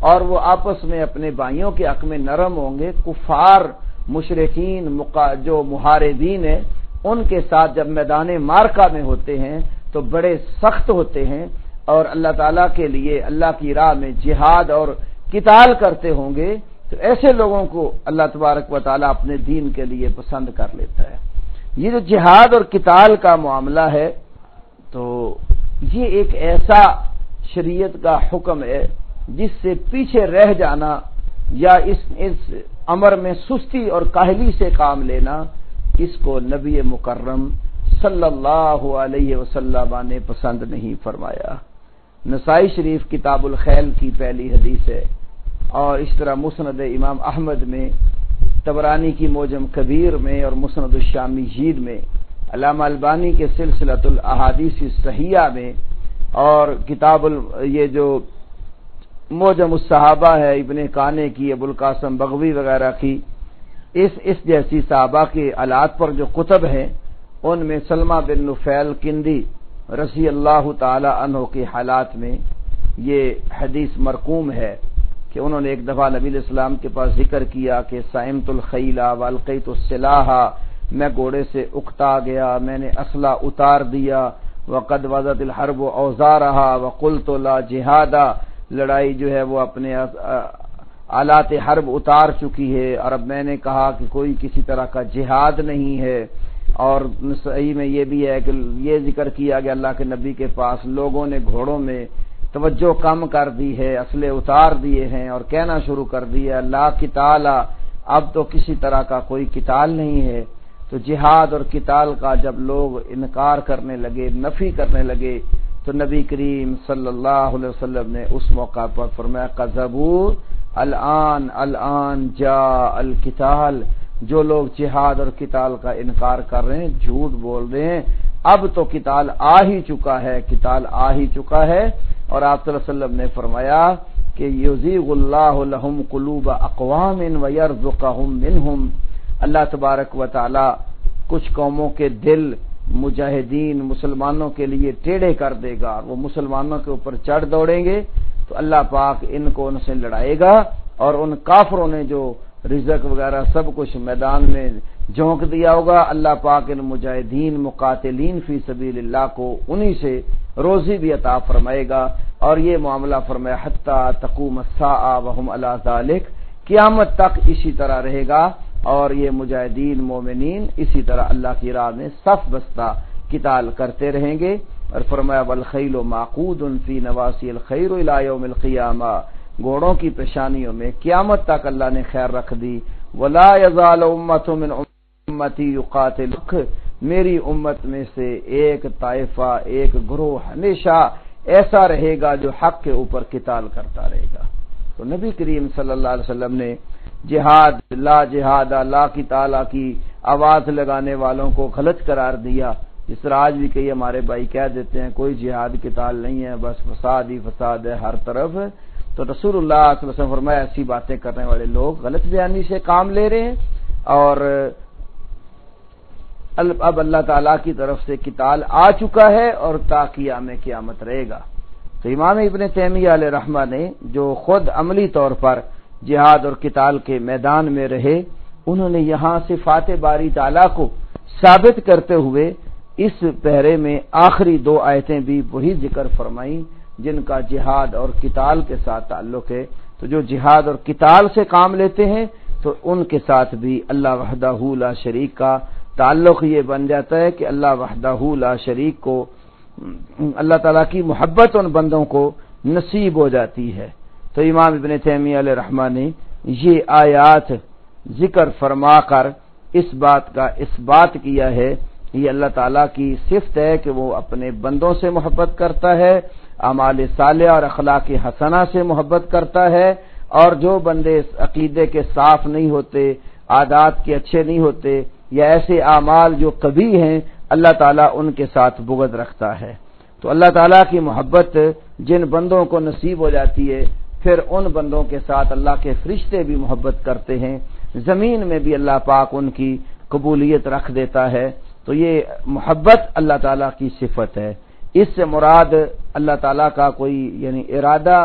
اور وہ آپس میں اپنے بھائیوں کے حق میں نرم ہوں گے۔ کفار، مشرکین، جو محاربین ہیں، ان کے ساتھ جب میدان معرکہ میں ہوتے ہیں تو بڑے سخت ہوتے ہیں، اور اللہ تعالیٰ کے لیے اللہ کی راہ میں جہاد اور قتال کرتے ہوں گے، تو ایسے لوگوں کو اللہ تبارک و تعالیٰ اپنے دین کے لیے پسند کر لیتا ہے۔ یہ جو جہاد اور قتال کا معاملہ ہے، تو یہ ایک ایسا شریعت کا حکم ہے جس سے پیچھے رہ جانا یا اس امر میں سستی اور کاہلی سے کام لینا، اس کو نبی مکرم صلی اللہ علیہ وسلم نے پسند نہیں فرمایا۔ نسائی شریف کتاب الخیل کی پہلی حدیث ہے، اور اس طرح مسند امام احمد میں، طبرانی کی معجم کبیر میں، اور مسند الشامیین میں، علامہ البانی کے سلسلۃ الاحادیث الصحیحہ میں، اور یہ جو معجم الصحابہ ہے ابن کانے کی، ابو القاسم بغوی وغیرہ کی، اس جیسی صحابہ کے آلات پر جو کتب ہیں، ان میں سلمہ بن نفیل کندی رضی اللہ تعالی عنہ کے حالات میں یہ حدیث مرقوم ہے کہ انہوں نے ایک دفعہ نبی علیہ السلام کے پاس ذکر کیا کہ سائمت الخیل والقیت السلاح، میں گھوڑے سے اکتا گیا، میں نے اسلحہ اتار دیا، وقد وضعت الحرب اوزارها وقلت لا جہاد، لڑائی جو ہے وہ اپنے آلات حرب اتار چکی ہے، اور اب میں نے کہا کہ کوئی کسی طرح کا جہاد نہیں ہے۔ اور صحیح میں یہ بھی ہے کہ یہ ذکر کیا کہ اللہ کے نبی کے پاس لوگوں نے گھوڑوں میں توجہ کم کر دی ہے، اسلحے اتار دیے ہیں اور کہنا شروع کر دیا لا قتال، اب تو کسی طرح کا کوئی قتال نہیں ہے۔ تو جہاد اور قتال کا جب لوگ انکار کرنے لگے، نفی کرنے لگے، تو نبی کریم صلی اللہ علیہ وسلم نے اس موقع پر فرمایا قذبوا الان جاء القتال، جو لوگ جہاد اور قتال کا انکار کر رہے ہیں جھوٹ بول رہے ہیں، اب تو قتال آ ہی چکا ہے، قتال آ ہی چکا ہے۔ اور آپ صلی اللہ علیہ وسلم نے فرمایا کہ یزیغ اللہ لہم قلوب اقوام ویرزقہم منہم، اللہ تبارک و تعالی کچھ قوموں کے دل مجاہدین مسلمانوں کے لیے ٹیڑھے کر دے گا، اور وہ مسلمانوں کے اوپر چڑھ دوڑیں گے، تو اللہ پاک ان کو ان سے لڑائے گا، اور ان کافروں نے جو رزق وغیرہ سب کچھ میدان میں جھونک دیا ہوگا، اللہ پاک ان مجاہدین مقاتلین فی سبیل اللہ کو انہی سے روزی بھی عطا فرمائے گا۔ اور یہ معاملہ فرمایا حتی تقوم الساعہ وہم علی ذالک، قیامت تک اسی طرح رہے گا، اور یہ مجاہدین مومنین اسی طرح اللہ کی راہ میں صف بستہ قتال کرتے رہیں گے۔ اور فرمایا والخیل معقود فی نواسی الخیر الی یوم القیامہ، گھوڑوں کی پیشانیوں میں قیامت تک اللہ نے خیر رکھ دی۔ ولا یزال امۃ من امتی یقاتل، میری امت میں سے ایک طائفہ، ایک گروہ ہمیشہ ایسا رہے گا جو حق کے اوپر قتال کرتا رہے گا۔ تو نبی کریم صلی اللہ علیہ وسلم نے جہاد لا قتال کی آواز لگانے والوں کو غلط قرار دیا، جس طرح آج بھی کئی ہمارے بھائی کہہ دیتے ہیں کوئی جہاد قتال نہیں ہے، بس فساد ہی فساد ہے ہر طرف۔ تو رسول اللہ صلی اللہ علیہ وسلم فرمایا ایسی باتیں کرنے والے لوگ غلط بیانی سے کام لے رہے ہیں، اور اب اللہ تعالیٰ کی طرف سے قتال آ چکا ہے اور تا قیام قیامت رہے گا۔ تو امام ابن تیمیہ علیہ رحمہ نے جو خود عملی طور پر جہاد اور قتال کے میدان میں رہے، انہوں نے یہاں صفات باری تعالیٰ کو ثابت کرتے ہوئے اس پہرے میں آخری 2 آیتیں بھی وہی ذکر فرمائیں جن کا جہاد اور قتال کے ساتھ تعلق ہے۔ تو جو جہاد اور قتال سے کام لیتے ہیں تو ان کے ساتھ بھی اللہ وحدہ لا شریک کا تعلق یہ بن جاتا ہے کہ اللہ وحدہ لا شریک کو اللہ تعالیٰ کی محبت ان بندوں کو نصیب ہو جاتی ہے۔ تو امام ابن تیمیہ علیہ رحمہ نے یہ آیات ذکر فرما کر اس بات کا اثبات کیا ہے، یہ اللہ تعالیٰ کی صفت ہے کہ وہ اپنے بندوں سے محبت کرتا ہے، اعمال صالحہ اور اخلاق حسنہ سے محبت کرتا ہے، اور جو بندے عقیدے کے صاف نہیں ہوتے، عادات کے اچھے نہیں ہوتے، یا ایسے اعمال جو کبھی ہیں، اللہ تعالیٰ ان کے ساتھ بغض رکھتا ہے۔ تو اللہ تعالیٰ کی محبت جن بندوں کو نصیب ہو جاتی ہے، پھر ان بندوں کے ساتھ اللہ کے فرشتے بھی محبت کرتے ہیں، زمین میں بھی اللہ پاک ان کی قبولیت رکھ دیتا ہے۔ تو یہ محبت اللہ تعالیٰ کی صفت ہے، اس سے مراد اللہ تعالیٰ کا کوئی یعنی ارادہ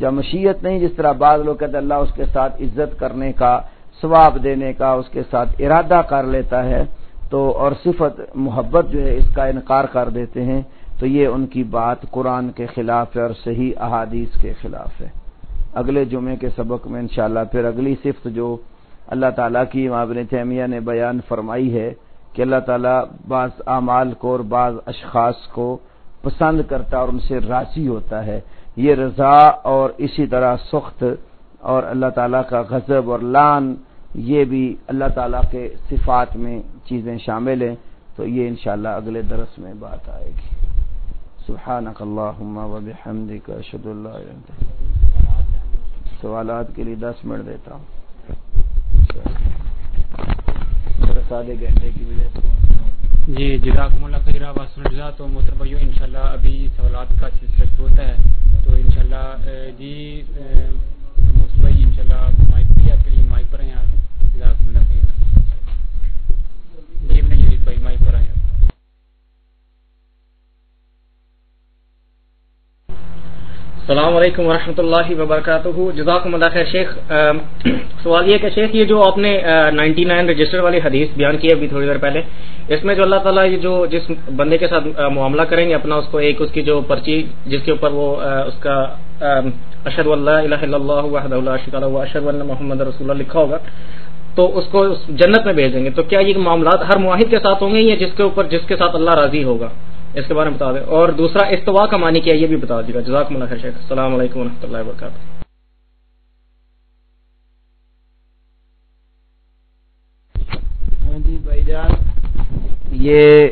یا مشیت نہیں، جس طرح بعض لوگ کہتے ہیں اللہ اس کے ساتھ عزت کرنے کا، ثواب دینے کا اس کے ساتھ ارادہ کر لیتا ہے، تو اور صفت محبت جو ہے اس کا انکار کر دیتے ہیں، تو یہ ان کی بات قرآن کے خلاف ہے اور صحیح احادیث کے خلاف ہے۔ اگلے جمعے کے سبق میں انشاءاللہ پھر اگلی صفت جو اللہ تعالیٰ کی امام ابن تیمیہ نے بیان فرمائی ہے کہ اللہ تعالیٰ بعض اعمال کو اور بعض اشخاص کو پسند کرتا اور ان سے راضی ہوتا ہے، یہ رضا اور اسی طرح سخط اور اللہ تعالیٰ کا غضب اور لعن، یہ بھی اللہ تعالیٰ کے صفات میں چیزیں شامل ہیں۔ تو یہ انشاءاللہ اگلے درس میں بات آئے گی۔ سبحانک اللہم و بحمدک اشہد ان لا الہ الا انت۔ سوالات کے لیے 10 منٹ دیتا ہوں، آدھے گھنٹے کی وجہ سے۔ جی جزاکم اللہ خیر واسن تو محترم انشاءاللہ ابھی سوالات کا سلسلہ ہوتا ہے، تو انشاءاللہ جی بھائی انشاءاللہ مائک پہ آپ کے لیے مائک پر ہیں آپ، جزاکم اللہ خیر۔ جی ابن شریف بھائی مائک پر آئیں۔ السلام علیکم ورحمۃ اللہ وبرکاتہ، جزاکم اللہ خیر۔ شیخ سوال یہ کہ شیخ یہ جو آپ نے 99 رجسٹر والی حدیث بیان کی ابھی تھوڑی دیر پہلے، اس میں جو اللہ تعالیٰ یہ جو جس بندے کے ساتھ معاملہ کریں گے اپنا، اس کو ایک اس کی جو پرچی جس کے اوپر وہ اس کا اشہد ان لا الہ الا اللہ وحدہ لا شریک لہ واشہد ان محمد رسول اللہ لکھا ہوگا، تو اس کو جنت میں بھیج دیں گے، تو کیا یہ معاملات ہر معاہد کے ساتھ ہوں گے یا جس کے اوپر جس کے ساتھ اللہ راضی ہوگا؟ اس کے بارے میں بتا دیں، اور دوسرا استوا کا معنی کیا یہ بھی بتا دیجیے گا۔ جزاکم اللہ خیر شیخ، السلام علیکم و رحمۃ اللہ وبرکاتہ۔ ہاں جی بھائی جان، یہ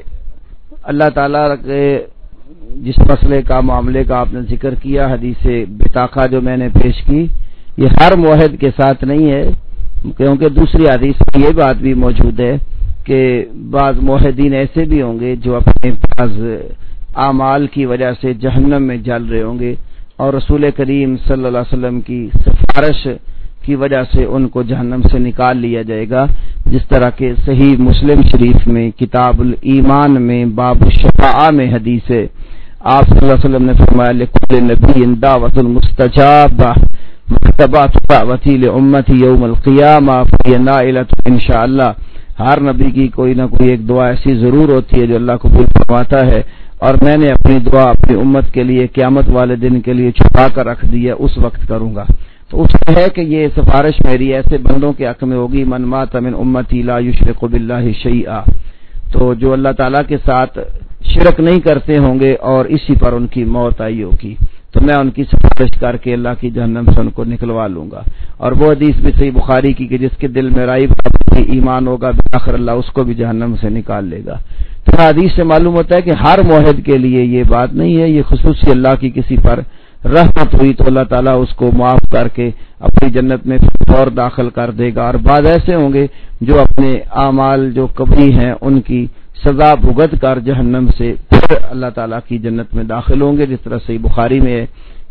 اللہ تعالیٰ کے جس مسئلے کا معاملے کا آپ نے ذکر کیا، حدیث بطاقہ جو میں نے پیش کی، یہ ہر معاہد کے ساتھ نہیں ہے، کیونکہ دوسری حدیث میں یہ بات بھی موجود ہے کہ بعض معاہدین ایسے بھی ہوں گے جو اپنے بعض اعمال کی وجہ سے جہنم میں جل رہے ہوں گے، اور رسول کریم صلی اللہ علیہ وسلم کی سفارش کی وجہ سے ان کو جہنم سے نکال لیا جائے گا، جس طرح کہ صحیح مسلم شریف میں کتاب الایمان میں باب الشفاعہ میں حدیث ہے، آپ صلی اللہ علیہ وسلم نے فرمایا لکل نبی دعوت المستجابہ مکتبات دعوتی لامتی یوم القیامہ فہی نائلۃ انشاءاللہ۔ ہر نبی کی کوئی نہ کوئی ایک دعا ایسی ضرور ہوتی ہے جو اللہ قبول فرماتا ہے، اور میں نے اپنی دعا اپنی امت کے لیے قیامت والے دن کے لیے چھپا کر رکھ دی ہے، اس وقت کروں گا۔ تو اس میں ہے کہ یہ سفارش میری ایسے بندوں کے حق میں ہوگی، من مات من امتی لا یشرک باللہ شیئا، تو جو اللہ تعالیٰ کے ساتھ شرک نہیں کرتے ہوں گے اور اسی پر ان کی موت آئی ہوگی، تو میں ان کی سفارش کر کے اللہ کی جہنم سے ان کو نکلوا لوں گا۔ اور وہ حدیث بھی صحیح بخاری کی کہ جس کے دل میں رائب ایمان ہوگا بآخر اللہ اس کو بھی جہنم سے نکال لے گا۔ تو حدیث سے معلوم ہوتا ہے کہ ہر موحد کے لیے یہ بات نہیں ہے، یہ خصوصی اللہ کی کسی پر رحمت ہوئی تو اللہ تعالیٰ اس کو معاف کر کے اپنی جنت میں فور داخل کر دے گا، اور بعض ایسے ہوں گے جو اپنے اعمال جو قبری ہیں ان کی سزا بھگت کر جہنم سے پھر اللہ تعالیٰ کی جنت میں داخل ہوں گے، جس طرح صحیح بخاری میں ہے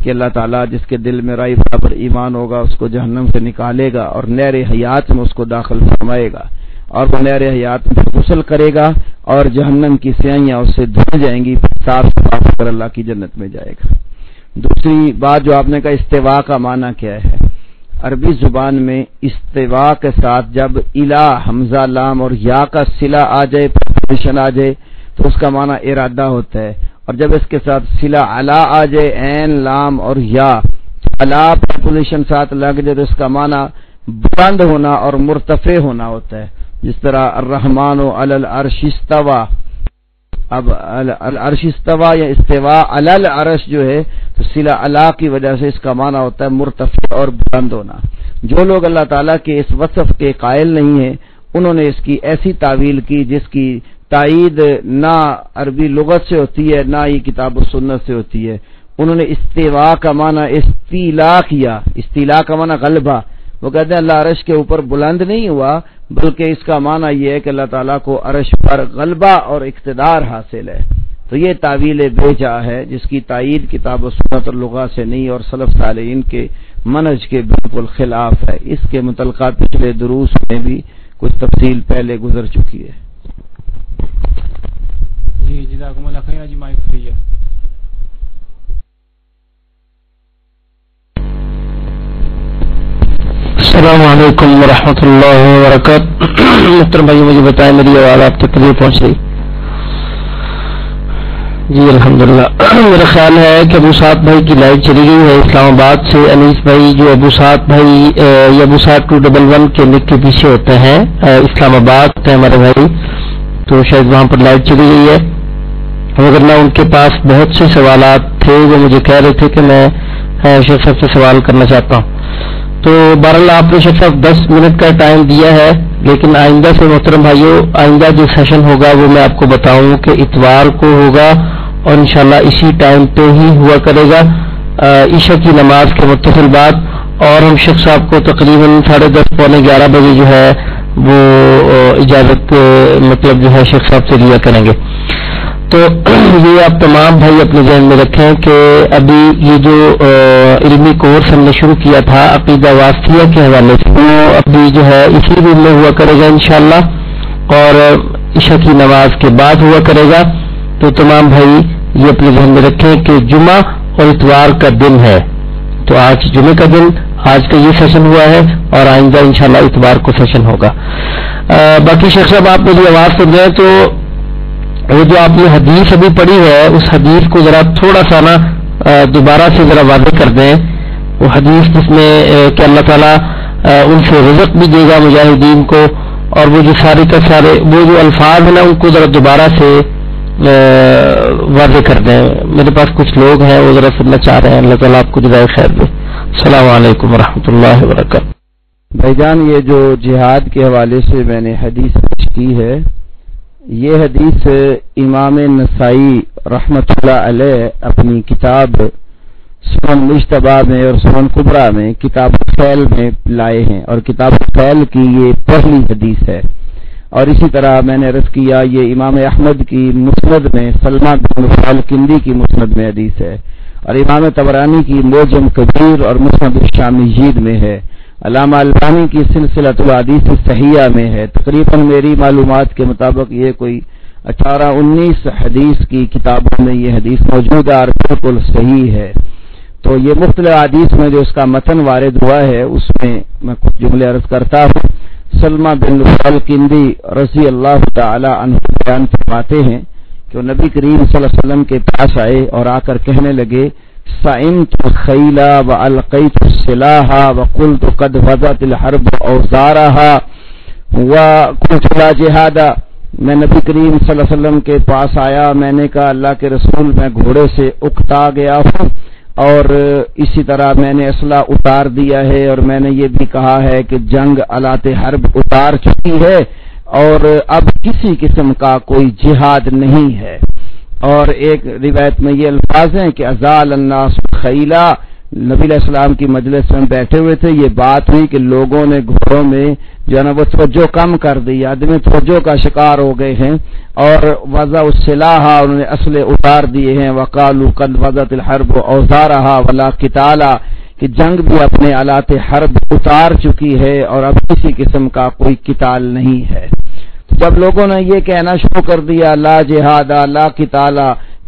کہ اللہ تعالیٰ جس کے دل میں رائی برابر ایمان ہوگا اس کو جہنم سے نکالے گا اور نہر حیات میں اس کو داخل فرمائے گا، اور وہ نہر حیات میں غسل کرے گا اور جہنم کی سیاہیاں اس سے دھل جائیں گی، صاف صاف کر اللہ کی جنت میں جائے گا۔ دوسری بات جو آپ نے کہا استوا کا معنی کیا ہے، عربی زبان میں استوا کے ساتھ جب الہ حمزہ لام اور یا کا صلہ آ جائے، پریپوزیشن آ جائے تو اس کا معنی ارادہ ہوتا ہے، اور جب اس کے ساتھ صلہ علی آ جائے عین لام اور یا علی پریپوزیشن ساتھ لگ جائے تو اس کا معنی بلند ہونا اور مرتفع ہونا ہوتا ہے، جس طرح الرحمن علی العرش استوا، اب العرش استوا یا استوا علی العرش جو ہے تو صلہ علی کی وجہ سے اس کا معنی ہوتا ہے مرتفع اور بلند ہونا۔ جو لوگ اللہ تعالیٰ کے اس وصف کے قائل نہیں ہیں انہوں نے اس کی ایسی تعویل کی جس کی تائید نہ عربی لغت سے ہوتی ہے نہ ہی کتاب و سنت سے ہوتی ہے۔ انہوں نے استوا کا معنی استیلا کیا، استیلا کا معنی غلبہ، وہ کہتے ہیں اللہ عرش کے اوپر بلند نہیں ہوا بلکہ اس کا معنی یہ ہے کہ اللہ تعالیٰ کو عرش پر غلبہ اور اقتدار حاصل ہے۔ تو یہ تعویل بے جا ہے جس کی تائید کتاب و سنت اور لغات سے نہیں اور سلف صالحین کے منہج کے بالکل خلاف ہے۔ اس کے متعلقات پچھلے دروس میں بھی کچھ تفصیل پہلے گزر چکی ہے۔ جی جزاکم اللہ خیر، جی مائک فری ہے۔ السلام علیکم ورحمۃ اللہ وبرکاتہ۔ محترم بھائی مجھے بتائیں میری آواز آپ تک کدھر پہنچ رہی؟ جی الحمدللہ۔ میرا خیال ہے کہ ابو سعد بھائی کی لائٹ چلی گئی ہے اسلام آباد سے۔ انیس بھائی جو ابو سعد بھائی یہ ابو سعد 211 کے لکھ کے پیچھے ہوتے ہیں، اسلام آباد سے ہمارے بھائی، تو شاید وہاں پر لائٹ چلی گئی ہے، وگرنہ ان کے پاس بہت سے سوالات تھے جو مجھے کہہ رہے تھے کہ میں شیخ صاحب سے سوال کرنا چاہتا ہوں۔ تو بہرحال آپ نے شیخ صاحب 10 منٹ کا ٹائم دیا ہے، لیکن آئندہ سے محترم بھائیوں آئندہ جو سیشن ہوگا وہ میں آپ کو بتاؤں کہ اتوار کو ہوگا اور انشاءاللہ اسی ٹائم پہ ہی ہوا کرے گا عشاء کی نماز کے متصل بعد، اور ہم شیخ صاحب کو تقریباً 10:30 پونے 11 بجے جو ہے وہ اجازت مطلب جو ہے شیخ صاحب سے لیا کریں گے۔ تو یہ آپ تمام بھائی اپنے ذہن میں رکھیں کہ ابھی یہ جو علمی کورس ہم نے شروع کیا تھا عقیدہ واسطیہ کے حوالے سے وہ ابھی جو ہے اسی روم میں ہوا کرے گا انشاءاللہ، اور عشاء کی نماز کے بعد ہوا کرے گا۔ تو تمام بھائی یہ اپنے ذہن میں رکھیں کہ جمعہ اور اتوار کا دن ہے، تو آج جمعے کا دن، آج کا یہ سیشن ہوا ہے اور آئندہ انشاءاللہ اتوار کو سیشن ہوگا۔ باقی شیخ صاحب آپ میری آواز سن رہے ہیں تو وہ جو آپ نے حدیث ابھی پڑھی ہے اس حدیث کو ذرا تھوڑا سا نا دوبارہ سے ذرا واضح کر دیں، وہ حدیث جس میں کہ اللہ تعالیٰ ان سے رزق بھی دے گا مجاہدین کو، اور وہ جو سارے کا سارے وہ جو الفاظ ہیں نا ان کو ذرا دوبارہ سے واضح کر دیں۔ میرے پاس کچھ لوگ ہیں وہ ذرا سننا چاہ رہے ہیں، اللہ تعالیٰ آپ کو جزائے خیر دے۔ السلام علیکم ورحمۃ اللہ وبرکاتہ۔ بھائی جان یہ جو جہاد کے حوالے سے میں نے حدیث پیش کی ہے، یہ حدیث امام نسائی رحمۃ اللہ علیہ اپنی کتاب سنن مجتبہ میں اور سنن کبریٰ میں کتاب الفیل میں لائے ہیں، اور کتاب الفیل کی یہ پہلی حدیث ہے، اور اسی طرح میں نے عرض کیا یہ امام احمد کی مسند میں سلمہ بن الکندی کی مسند میں حدیث ہے، اور امام طبرانی کی معجم کبیر اور مسند الشامیین میں ہے، علامہ البانی کی سلسلۃ الحدیث صحیحہ میں ہے۔ تقریباً میری معلومات کے مطابق یہ کوئی 18-19 حدیث کی کتابوں میں یہ حدیث موجود ہے اور بالکل صحیح ہے۔ تو یہ مختلف حدیث میں جو اس کا متن وارد ہوا ہے اس میں میں کچھ جملے عرض کرتا ہوں۔ سلمہ بن الکندی رضی اللہ تعالی عنہ بیان فرماتے ہیں کہ وہ نبی کریم صلی اللہ علیہ وسلم کے پاس آئے اور آ کر کہنے لگے سئمت الخیل والقیت السلاح وقلت قد وضعت الحرب اوزارها وقلت لا جہاد۔ میں نبی کریم صلی اللہ علیہ وسلم کے پاس آیا، میں نے کہا اللہ کے رسول میں گھوڑے سے اکتا گیا ہوں، اور اسی طرح میں نے اسلحہ اتار دیا ہے، اور میں نے یہ بھی کہا ہے کہ جنگ آلات حرب اتار چکی ہے، اور اب کسی قسم کا کوئی جہاد نہیں ہے۔ اور ایک روایت میں یہ الفاظ ہیں کہ ازال الناس خیلا، نبی علیہ السلام کی مجلس میں بیٹھے ہوئے تھے، یہ بات ہوئی کہ لوگوں نے گھوڑوں میں جو ہے نا وہ توجہ کم کر دی، آدمی توجہ کا شکار ہو گئے ہیں، اور وضع السلاح، انہوں نے اسلحے اتار دیے ہیں، وقالوا قد وضعت الحرب اوزارها ولا قتال، کہ جنگ بھی اپنے آلات حرب اتار چکی ہے اور اب کسی قسم کا کوئی قتال نہیں ہے۔ جب لوگوں نے یہ کہنا شروع کر دیا لا جہاد لا قتال،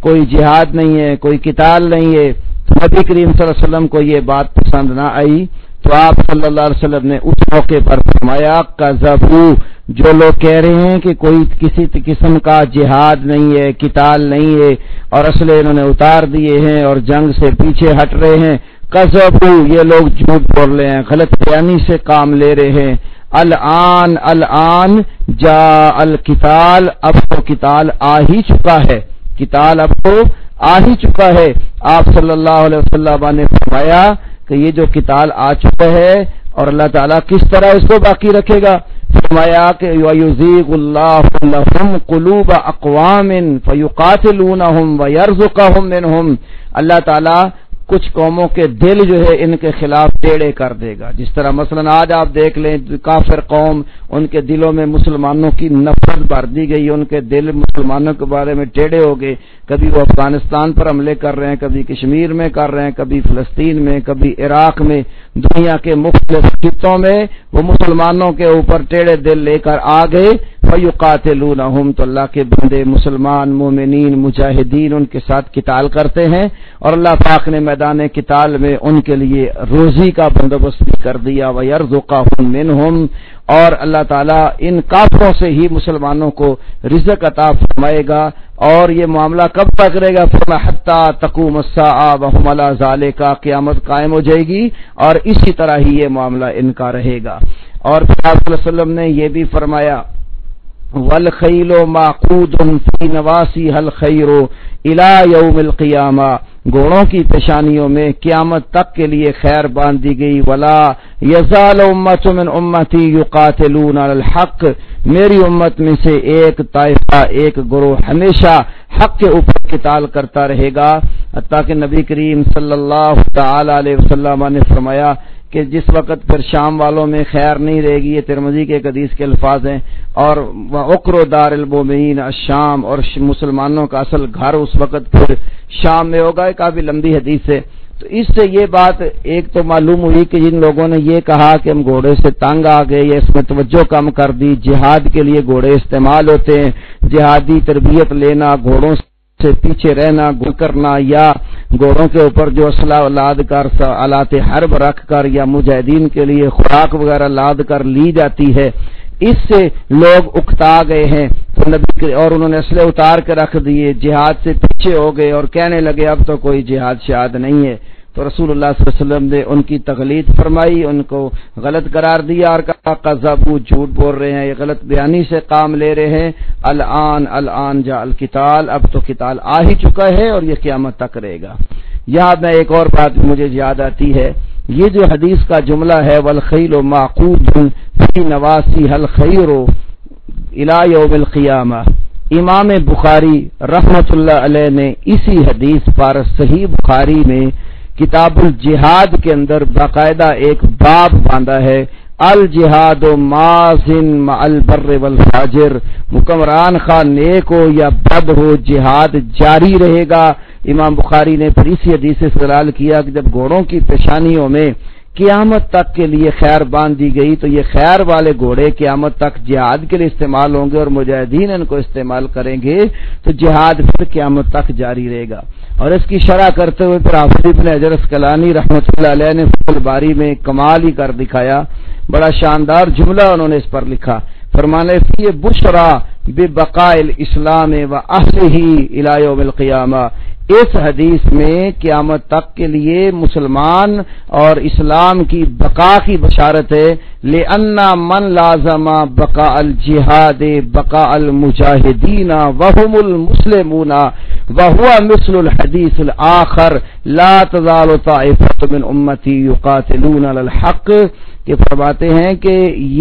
کوئی جہاد نہیں ہے، کوئی قتال نہیں ہے، تو نبی کریم صلی اللہ علیہ وسلم کو یہ بات پسند نہ آئی، تو آپ صلی اللہ علیہ وسلم نے اس موقع پر فرمایا کذبوا، جو لوگ کہہ رہے ہیں کہ کوئی کسی قسم کا جہاد نہیں ہے، قتال نہیں ہے، اور اسلحے انہوں نے اتار دیے ہیں اور جنگ سے پیچھے ہٹ رہے ہیں، کذبوا، یہ لوگ جھوٹ بول رہے ہیں، غلط بیانی سے کام لے رہے ہیں۔ الآن جاء القتال، اب تو قتال آ ہی چکا ہے، قتال اب تو آ ہی چکا ہے۔ آپ صلی اللہ علیہ وسلم نے فرمایا کہ یہ جو قتال آ چکا ہے، اور اللہ تعالیٰ کس طرح اس کو باقی رکھے گا، فرمایا کہ وَيُزِيغُ اللَّهُ لَهُمْ قُلُوبَ أَقْوَامٍ فَيُقَاتِلُونَهُمْ وَيَرْزُقُهُمْ مِنْهُمْ، اللہ تعالیٰ کچھ قوموں کے دل جو ہے ان کے خلاف ٹیڑے کر دے گا، جس طرح مثلا آج آپ دیکھ لیں کافر قوم، ان کے دلوں میں مسلمانوں کی نفرت بھر دی گئی، ان کے دل مسلمانوں کے بارے میں ٹیڑے ہو گئے، کبھی وہ افغانستان پر حملے کر رہے ہیں، کبھی کشمیر میں کر رہے ہیں، کبھی فلسطین میں، کبھی عراق میں، دنیا کے مختلف خطوں میں وہ مسلمانوں کے اوپر ٹیڑے دل لے کر آ گئے، فَيُقَاتِلُونَهُمْ، تو اللہ کے بندے مسلمان مومنین مجاہدین ان کے ساتھ قتال کرتے ہیں، اور اللہ پاک نے میدان قتال میں ان کے لیے روزی کا بندوبست بھی کر دیا، وَيَرْزُقَهُمْ مِنْهُمْ، اور اللہ تعالیٰ ان کافروں سے ہی مسلمانوں کو رزق عطا فرمائے گا، اور یہ معاملہ کب تک رہے گا، حَتَّى تَقُومَ السَّاعَةُ وَهُمْ عَلَى ذَلِكَ، قیامت قائم ہو جائے گی اور اسی طرح ہی یہ معاملہ ان کا رہے گا۔ اور پھر آپ صلی اللہ علیہ وسلم نے یہ بھی فرمایا وَالْخَيْلُ مَعْقُودٌ فِي نَوَاسِيهَا الْخَيْرُ إِلَى يَوْمِ الْقِيَامَةِ، گھوڑوں کی پیشانیوں میں قیامت تک کے لیے خیر باندھ دی گئی، وَلَا يَزَالُ أُمَّةٌ مِّنْ أُمَّتِي يُقَاتِلُونَ عَلَى الْحَقِّ، میری امت میں سے ایک طائفہ، ایک گروہ ہمیشہ حق کے اوپر قتال کرتا رہے گا، حتیٰ کہ نبی کریم صلی اللہ تعالی علیہ وسلم نے فرمایا کہ جس وقت پھر شام والوں میں خیر نہیں رہے گی، یہ ترمذی کے ایک حدیث کے الفاظ ہیں، اور وَعُقْرُ دَارِ الْمُؤْمِنِينَ الشام، اور مسلمانوں کا اصل گھر اس وقت پھر شام میں ہوگا، کافی لمبی حدیث ہے۔ تو اس سے یہ بات ایک تو معلوم ہوئی کہ جن لوگوں نے یہ کہا کہ ہم گھوڑے سے تنگ آ گئے یا اس میں توجہ کم کر دی، جہاد کے لیے گھوڑے استعمال ہوتے ہیں، جہادی تربیت لینا، گھوڑوں سے پیچھے رہنا، گل کرنا، یا گھوڑوں کے اوپر جو اسلحہ لاد کر آلات حرب رکھ کر یا مجاہدین کے لیے خوراک وغیرہ لاد کر لی جاتی ہے، اس سے لوگ اکتا گئے ہیں، تو نبی اور انہوں نے اسلحے اتار کے رکھ دیے، جہاد سے پیچھے ہو گئے اور کہنے لگے اب تو کوئی جہاد شہاد نہیں ہے، تو رسول اللہ صلی اللہ علیہ وسلم نے ان کی تقلید فرمائی، ان کو غلط قرار دیا اور کہا کذبوا، جھوٹ بول رہے ہیں، یہ غلط بیانی سے کام لے رہے ہیں، الآن جاء القتال، اب تو قتال آ ہی چکا ہے اور یہ قیامت تک رہے گا۔ یہاں میں ایک اور بات مجھے یاد آتی ہے، یہ جو حدیث کا جملہ ہے وَالْخَيْلُ مَعْقُودٌ فِي نَوَاسِيهَا الْخَيْرُ إِلَى يَوْمِ الْقِيَامَةِ، امام بخاری رحمت اللہ علیہ نے اسی حدیث پر صحیح بخاری میں کتاب الجہاد کے اندر باقاعدہ ایک باب باندھا ہے، الجہاد ماضٍ مع البر والفاجر، حکمران خواہ نیک ہو یا بد ہو جہاد جاری رہے گا۔ امام بخاری نے پھر اسی حدیث سے استدلال کیا کہ جب گھوڑوں کی پیشانیوں میں قیامت تک کے لیے خیر باندھ دی گئی تو یہ خیر والے گھوڑے قیامت تک جہاد کے لیے استعمال ہوں گے اور مجاہدین ان کو استعمال کریں گے تو جہاد پھر قیامت تک جاری رہے گا۔ اور اس کی شرح کرتے ہوئے پھر حافظ ابن حجر اسقلانی رحمۃ اللہ علیہ نے فتح الباری میں کمال ہی کر دکھایا، بڑا شاندار جملہ انہوں نے اس پر لکھا، فرمانے فی بشرا ببقاء الاسلام و اہلہ الی یوم القیامہ، اس حدیث میں قیامت تک کے لیے مسلمان اور اسلام کی بقا کی بشارت ہے، لأن من لازم بقاء الجہاد بقاء المجاہدین وهم المسلمون وهو مثل الحدیث الآخر لا تزال طائفة من امتی یقاتلون علی الحق، کہ فرماتے ہیں کہ